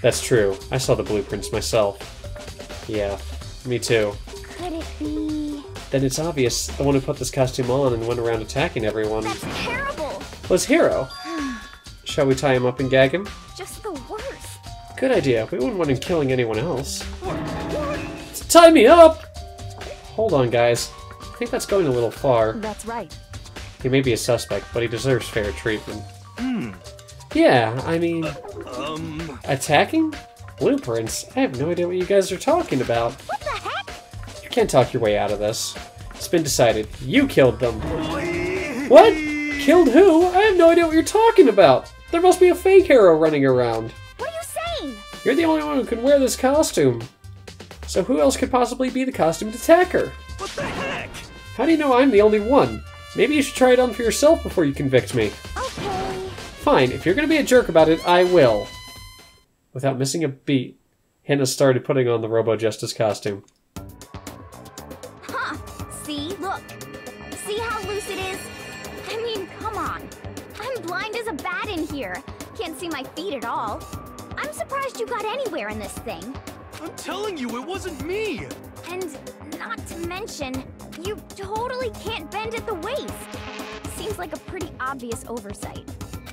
Speaker 1: That's true. I saw the blueprints myself. Yeah, me too.
Speaker 2: Could it be...
Speaker 1: Then it's obvious the one who put this costume on and went around attacking everyone
Speaker 2: That's terrible!
Speaker 1: was Hiro. Shall we tie him up and gag him?
Speaker 2: Just the worst.
Speaker 1: Good idea. We wouldn't want him killing anyone else. Tie me up! Hold on, guys. I think that's going a little far.
Speaker 6: That's right.
Speaker 1: He may be a suspect, but he deserves fair treatment. Yeah, I mean... Attacking? Blueprints? I have no idea what you guys are talking about.
Speaker 2: What the heck?
Speaker 1: You can't talk your way out of this. It's been decided. You killed them. What? Killed who? I have no idea what you're talking about. There must be a fake hero running around.
Speaker 2: What are you saying?
Speaker 1: You're the only one who can wear this costume. So who else could possibly be the costumed attacker?
Speaker 3: What the heck?
Speaker 1: How do you know I'm the only one? Maybe you should try it on for yourself before you convict me.
Speaker 2: Okay.
Speaker 1: Fine, if you're gonna be a jerk about it, I will. Without missing a beat, Hina started putting on the Robo-Justice costume.
Speaker 2: Huh. See? Look. See how loose it is? I mean, come on. I'm blind as a bat in here. Can't see my feet at all. I'm surprised you got anywhere in this thing.
Speaker 3: I'm telling you, it wasn't me!
Speaker 2: And not to mention, you totally can't bend at the waist. Seems like a pretty obvious oversight.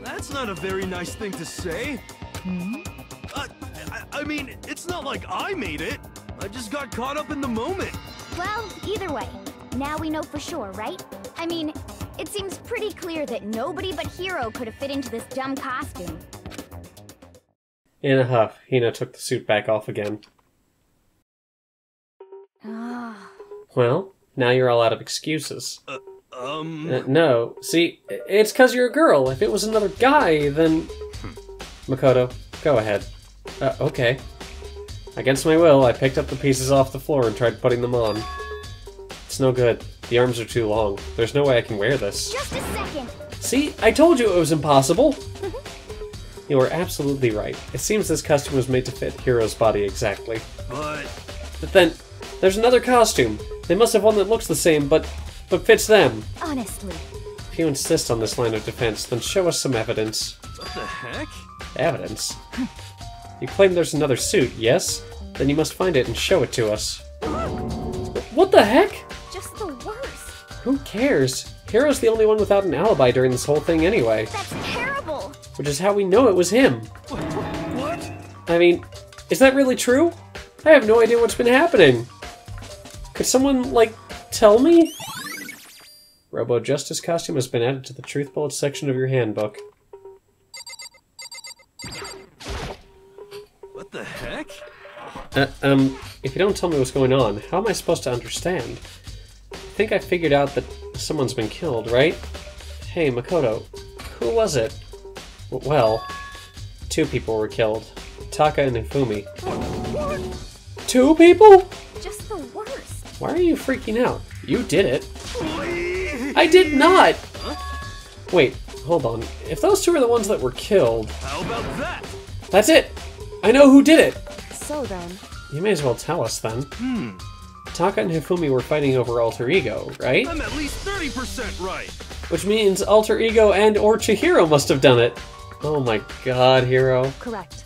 Speaker 3: That's not a very nice thing to say. I mean, it's not like I made it. I just got caught up in the moment.
Speaker 2: Well, either way, now we know for sure, right? I mean, it seems pretty clear that nobody but Hiro could have fit into this dumb costume.
Speaker 1: In a huff, Hina took the suit back off again.
Speaker 2: Ah.
Speaker 1: Well, now you're all out of excuses. No. See, it's 'cause you're a girl. If it was another guy, then... Makoto, go ahead. Okay. Against my will, I picked up the pieces off the floor and tried putting them on. It's no good. The arms are too long. There's no way I can wear this.
Speaker 2: Just a second.
Speaker 1: See? I told you it was impossible! You are absolutely right. It seems this costume was made to fit Hiro's body exactly.
Speaker 3: But
Speaker 1: then, there's another costume. They must have one that looks the same, but fits them.
Speaker 2: Honestly.
Speaker 1: If you insist on this line of defense, then show us some evidence.
Speaker 3: what the heck?
Speaker 1: Evidence? You claim there's another suit, yes? Then you must find it and show it to us. What the heck?
Speaker 2: Just the worst.
Speaker 1: Who cares? Hiro's the only one without an alibi during this whole thing anyway.
Speaker 2: That's terrible.
Speaker 1: Which is how we know it was him.
Speaker 3: What?
Speaker 1: I mean, is that really true? I have no idea what's been happening. Could someone, like, tell me? Robo-Justice costume has been added to the Truth Bullets section of your handbook.
Speaker 3: What the heck?
Speaker 1: If you don't tell me what's going on, how am I supposed to understand? I think I figured out that someone's been killed, right? Hey, Makoto, who was it? Well, 2 people were killed. Taka and Hifumi. 2 people?
Speaker 2: Just the worst.
Speaker 1: Why are you freaking out? You did it. I did not! Wait, hold on. If those 2 are the ones that were killed...
Speaker 3: How about that?
Speaker 1: That's it! I know who did it!
Speaker 6: So then...
Speaker 1: You may as well tell us then. Taka and Hifumi were fighting over Alter Ego, right?
Speaker 3: I'm at least 30% right.
Speaker 1: Which means Alter Ego and or Chihiro must have done it. Oh my god, Hiro.
Speaker 6: Correct.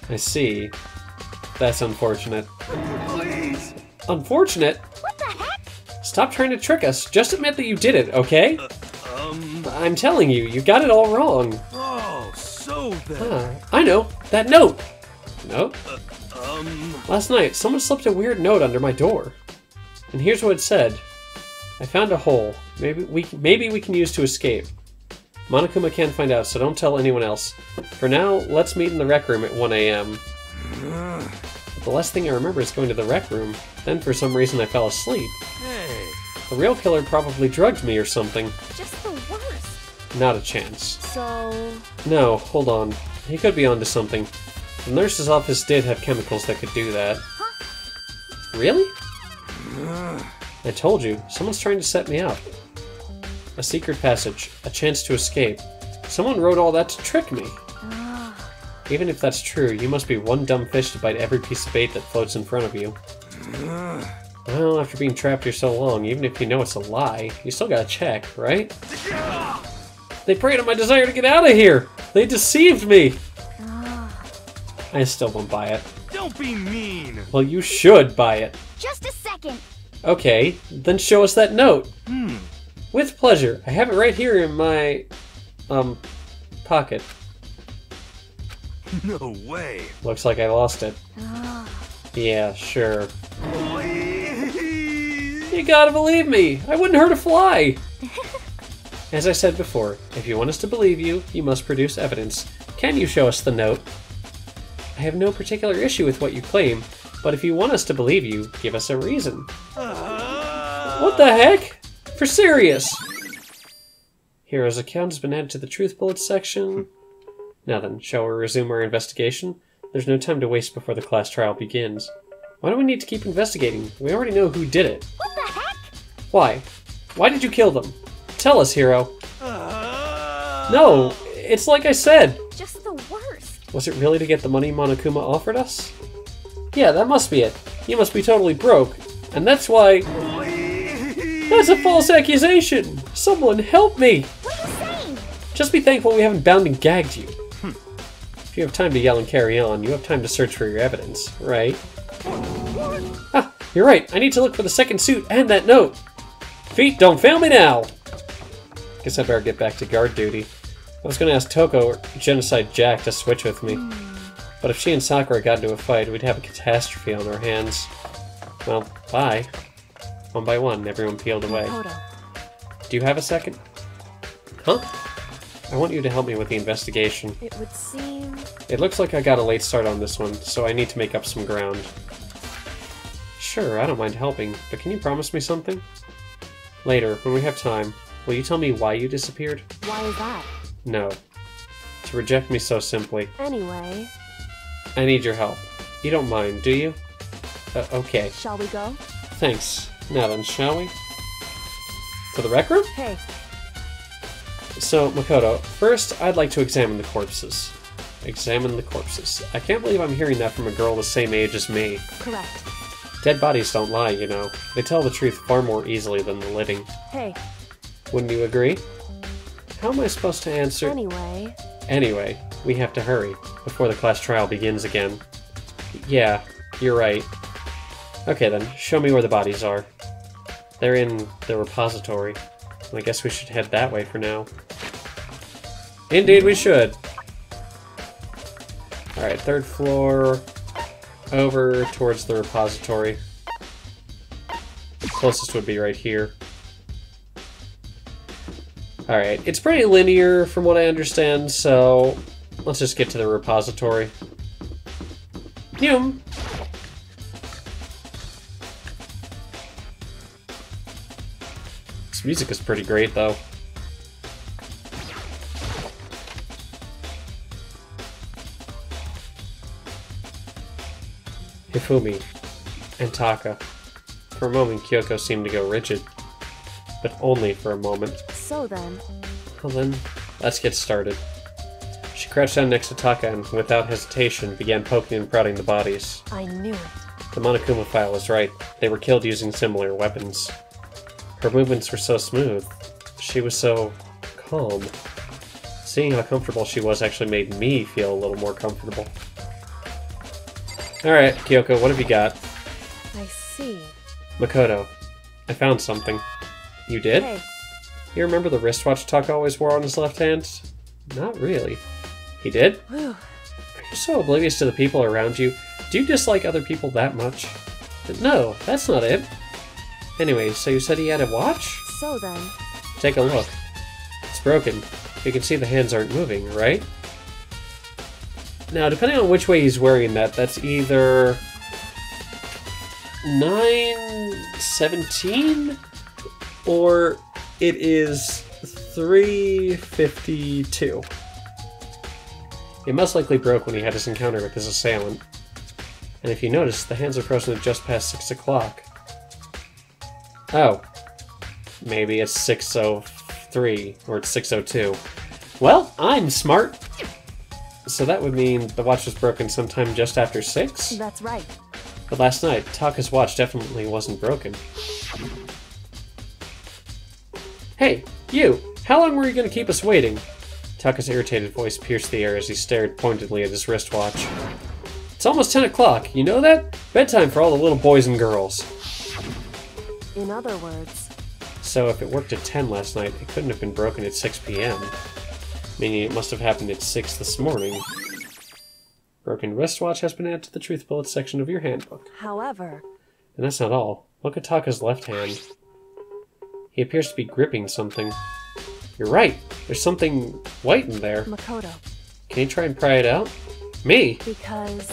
Speaker 1: I see. That's unfortunate.
Speaker 3: Please.
Speaker 1: Unfortunate?
Speaker 2: What the heck?
Speaker 1: Stop trying to trick us. Just admit that you did it, okay? I'm telling you, you got it all wrong.
Speaker 3: Oh, so then.
Speaker 1: I know. That note! Nope. Last night, someone slipped a weird note under my door. And here's what it said. I found a hole. Maybe we can use to escape. Monokuma can't find out, so don't tell anyone else. For now, let's meet in the rec room at 1 a.m. The last thing I remember is going to the rec room. Then for some reason I fell asleep.
Speaker 3: Hey.
Speaker 1: The real killer probably drugged me or something.
Speaker 2: Just the worst.
Speaker 1: Not a chance.
Speaker 6: So...
Speaker 1: No, hold on. He could be onto something. The nurse's office did have chemicals that could do that.
Speaker 2: Huh?
Speaker 1: Really? I told you, someone's trying to set me up. A secret passage, a chance to escape. Someone wrote all that to trick me. Even if that's true, you must be one dumb fish to bite every piece of bait that floats in front of you. Well, after being trapped here so long, even if you know it's a lie, you still gotta check, right? They preyed on my desire to get out of here! They deceived me! I still won't buy it.
Speaker 3: Don't be mean.
Speaker 1: Well, you should buy it.
Speaker 2: Just a second.
Speaker 1: Okay, then show us that note. With pleasure. I have it right here in my, pocket.
Speaker 3: No way.
Speaker 1: Looks like I lost it. Yeah, sure.
Speaker 3: Please.
Speaker 1: You gotta believe me! I wouldn't hurt a fly! As I said before, if you want us to believe you, you must produce evidence. Can you show us the note? I have no particular issue with what you claim, but if you want us to believe you, give us a reason. What the heck? For serious! Hero's account has been added to the Truth Bullets section. Now then, shall we resume our investigation? There's no time to waste before the class trial begins. Why do we need to keep investigating? We already know who did it.
Speaker 2: What the heck?
Speaker 1: Why? Why did you kill them? Tell us, Hiro. No, it's like I said.
Speaker 2: Just the worst.
Speaker 1: Was it really to get the money Monokuma offered us? Yeah, that must be it. You must be totally broke. And that's why... That's a false accusation! Someone help me!
Speaker 2: What are you saying?
Speaker 1: Just be thankful we haven't bound and gagged you. If you have time to yell and carry on, you have time to search for your evidence, right? Ah, you're right. I need to look for the second suit and that note. Feet, don't fail me now! Guess I better get back to guard duty. I was gonna ask Toko or Genocide Jack to switch with me. But if she and Sakura got into a fight, we'd have a catastrophe on our hands. Well, bye. One by one, everyone peeled away. Do you have a second? Huh? I want you to help me with the investigation.
Speaker 6: It would seem...
Speaker 1: It looks like I got a late start on this one, so I need to make up some ground. Sure, I don't mind helping, but can you promise me something? Later, when we have time, will you tell me why you disappeared?
Speaker 6: Why is that?
Speaker 1: No. To reject me so simply.
Speaker 6: Anyway...
Speaker 1: I need your help. You don't mind, do you? Okay.
Speaker 6: Shall we go?
Speaker 1: Thanks. Now then, shall we? To the rec room?
Speaker 6: Hey.
Speaker 1: So, Makoto, first I'd like to examine the corpses. Examine the corpses. I can't believe I'm hearing that from a girl the same age as me.
Speaker 6: Correct.
Speaker 1: Dead bodies don't lie, you know. They tell the truth far more easily than the living.
Speaker 6: Hey.
Speaker 1: Wouldn't you agree? How am I supposed to answer? Anyway, we have to hurry, before the class trial begins again. Yeah, you're right. Okay then, show me where the bodies are. They're in the repository. I guess we should head that way for now. Indeed we should! Alright, 3rd floor, over towards the repository. The closest would be right here. Alright, it's pretty linear from what I understand, so let's just get to the repository. Yum! This music is pretty great, though. Hifumi and Taka. For a moment, Kyoko seemed to go rigid. But only for a moment.
Speaker 6: So then...
Speaker 1: Well then, let's get started. She crouched down next to Taka and, without hesitation, began poking and prodding the bodies.
Speaker 6: I knew it.
Speaker 1: The Monokuma file was right. They were killed using similar weapons. Her movements were so smooth. She was so calm. Seeing how comfortable she was actually made me feel a little more comfortable. Alright, Kyoko, what have you got?
Speaker 6: I see.
Speaker 1: Makoto, I found something. You did?
Speaker 6: Hey.
Speaker 1: You remember the wristwatch Taka always wore on his left hand? Not really. He did?
Speaker 6: Whew.
Speaker 1: Are you so oblivious to the people around you? Do you dislike other people that much? No, that's not it. Anyway, so you said he had a watch?
Speaker 6: So then...
Speaker 1: Take a look. It's broken. You can see the hands aren't moving, right? Now, depending on which way he's wearing that, that's either 9:17 or it is 3:52. It most likely broke when he had his encounter with his assailant. And if you notice, the hands are frozen at just past 6 o'clock. Oh. Maybe it's 6:03 or it's 6:02. Well, I'm smart! So that would mean the watch was broken sometime just after 6?
Speaker 6: That's right.
Speaker 1: But last night, Taka's watch definitely wasn't broken. Hey, you! How long were you going to keep us waiting? Taka's irritated voice pierced the air as he stared pointedly at his wristwatch. It's almost 10 o'clock, you know that? Bedtime for all the little boys and girls.
Speaker 6: In other words...
Speaker 1: So if it worked at 10 last night, it couldn't have been broken at 6 p.m. Meaning it must have happened at 6 this morning. Broken wristwatch has been added to the truth bullet section of your handbook.
Speaker 6: However...
Speaker 1: And that's not all. Look at Taka's left hand. He appears to be gripping something. You're right. There's something white in there.
Speaker 6: Makoto.
Speaker 1: Can you try and pry it out? Me?
Speaker 6: Because...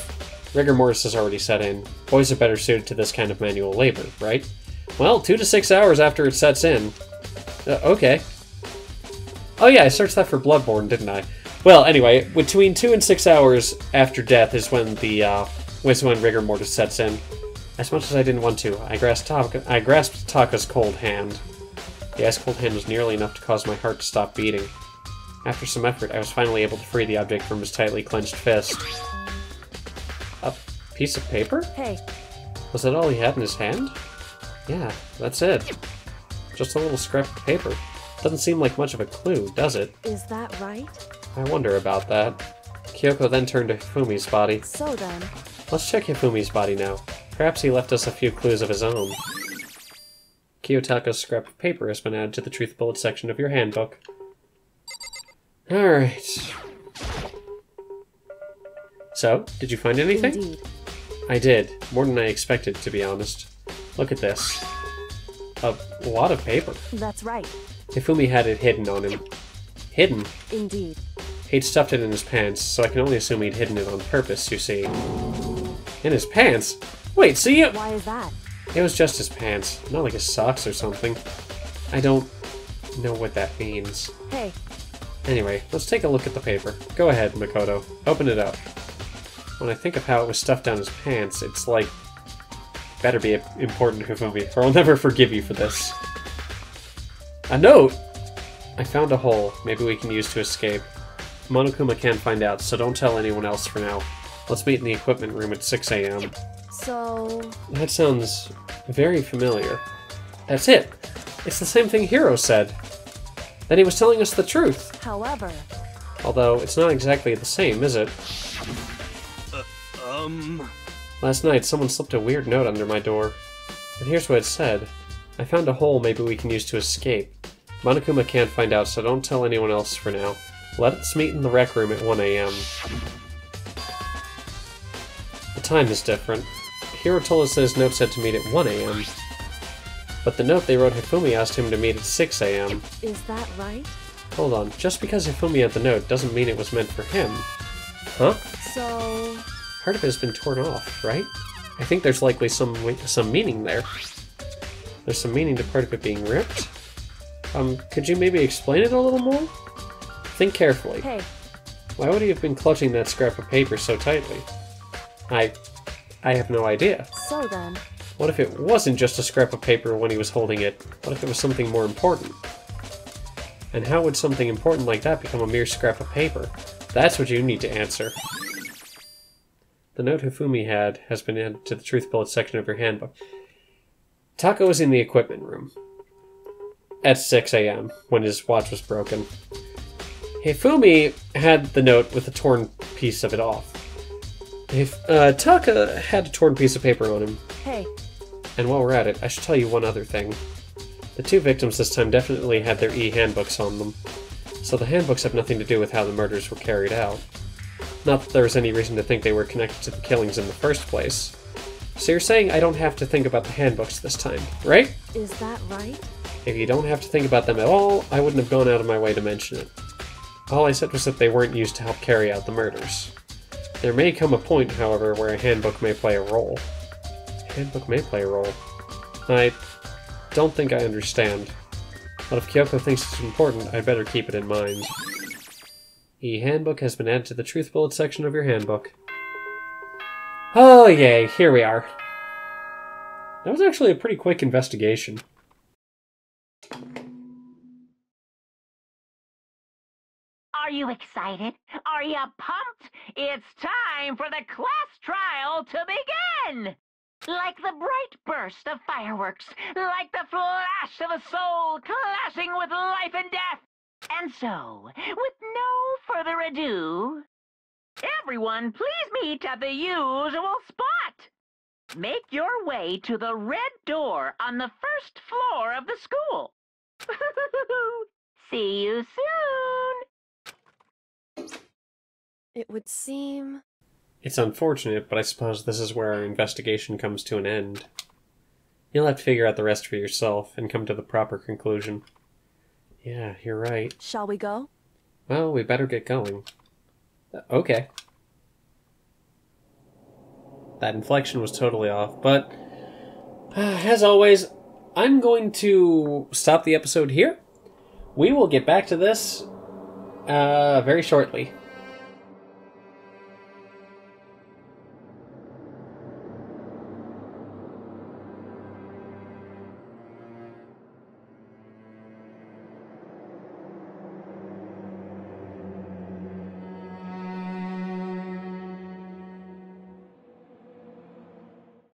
Speaker 1: Rigor mortis has already set in. Boys are better suited to this kind of manual labor, right? Well, 2 to 6 hours after it sets in. Okay. Oh yeah, I searched that for Bloodborne, didn't I? Well, anyway, between 2 and 6 hours after death is when when rigor mortis sets in. As much as I didn't want to, I grasped Taka's cold hand. The ice cold hand was nearly enough to cause my heart to stop beating. After some effort, I was finally able to free the object from his tightly clenched fist. A piece of paper?
Speaker 6: Hey.
Speaker 1: Was that all he had in his hand? Yeah, that's it. Just a little scrap of paper. Doesn't seem like much of a clue, does it?
Speaker 6: Is that right?
Speaker 1: I wonder about that. Kyoko then turned to Hifumi's body.
Speaker 6: So then...
Speaker 1: Let's check Hifumi's body now. Perhaps he left us a few clues of his own. Kiyotaka's scrap of paper has been added to the truth bullet section of your handbook. Alright. So, did you find anything?
Speaker 6: Indeed.
Speaker 1: I did. More than I expected, to be honest. Look at this. A lot of paper.
Speaker 6: That's right.
Speaker 1: Hifumi had it hidden on him. Hidden?
Speaker 6: Indeed.
Speaker 1: He'd stuffed it in his pants, so I can only assume he'd hidden it on purpose, you see. In his pants? Wait, so you—
Speaker 6: Why is that?
Speaker 1: It was just his pants, not like his socks or something. I don't know what that means.
Speaker 6: Hey.
Speaker 1: Anyway, let's take a look at the paper. Go ahead, Makoto. Open it up. When I think of how it was stuffed down his pants, it's like... Better be important, Hifumi, or I'll never forgive you for this. A note! I found a hole maybe we can use to escape. Monokuma can't find out, so don't tell anyone else for now. Let's meet in the equipment room at 6 a.m.
Speaker 6: So...
Speaker 1: That sounds very familiar. That's it! It's the same thing Hiro said. Then he was telling us the truth.
Speaker 6: However...
Speaker 1: Although, it's not exactly the same, is it? Last night, someone slipped a weird note under my door. And here's what it said. I found a hole maybe we can use to escape. Monokuma can't find out, so don't tell anyone else for now. Let us meet in the rec room at 1 a.m. The time is different. Hiro told us that his note said to meet at 1 a.m. But the note they wrote Hifumi asked him to meet at 6 a.m.
Speaker 6: Is that right?
Speaker 1: Hold on, just because Hifumi had the note doesn't mean it was meant for him. Huh?
Speaker 6: So...
Speaker 1: Part of it has been torn off, right? I think there's likely some meaning there. There's some meaning to part of it being ripped? Could you maybe explain it a little more? Think carefully.
Speaker 6: Hey,
Speaker 1: Why would he have been clutching that scrap of paper so tightly? I have no idea.
Speaker 6: so then,
Speaker 1: What if it wasn't just a scrap of paper when he was holding it? What if it was something more important? And how would something important like that become a mere scrap of paper? That's what you need to answer. The note Hifumi had has been added to the truth bullet section of your handbook. Taka was in the equipment room at 6 a.m. when his watch was broken. Hifumi had the note with a torn piece of it off. Taka had a torn piece of paper on him.
Speaker 6: hey,
Speaker 1: And while we're at it, I should tell you one other thing. The two victims this time definitely had their e-handbooks on them, so the handbooks have nothing to do with how the murders were carried out. Not that there was any reason to think they were connected to the killings in the first place. So you're saying I don't have to think about the handbooks this time, right?
Speaker 6: is that right?
Speaker 1: If you don't have to think about them at all, I wouldn't have gone out of my way to mention it. All I said was that they weren't used to help carry out the murders. There may come a point, however, where a handbook may play a role. Handbook may play a role. I don't think I understand. But if Kyoko thinks it's important, I'd better keep it in mind. E-handbook has been added to the truth bullet section of your handbook. Oh yay, here we are. That was actually a pretty quick investigation.
Speaker 4: Are you excited? Are you pumped? It's time for the class trial to begin! Like the bright burst of fireworks, like the flash of a soul clashing with life and death. And so, with no further ado, everyone please meet at the usual spot. Make your way to the red door on the first floor of the school. See you soon!
Speaker 6: It would seem...
Speaker 1: It's unfortunate, but I suppose this is where our investigation comes to an end. You'll have to figure out the rest for yourself and come to the proper conclusion. Yeah, you're right.
Speaker 6: Shall we go?
Speaker 1: Well, we better get going. Okay. That inflection was totally off, but as always, I'm going to stop the episode here. We will get back to this very shortly.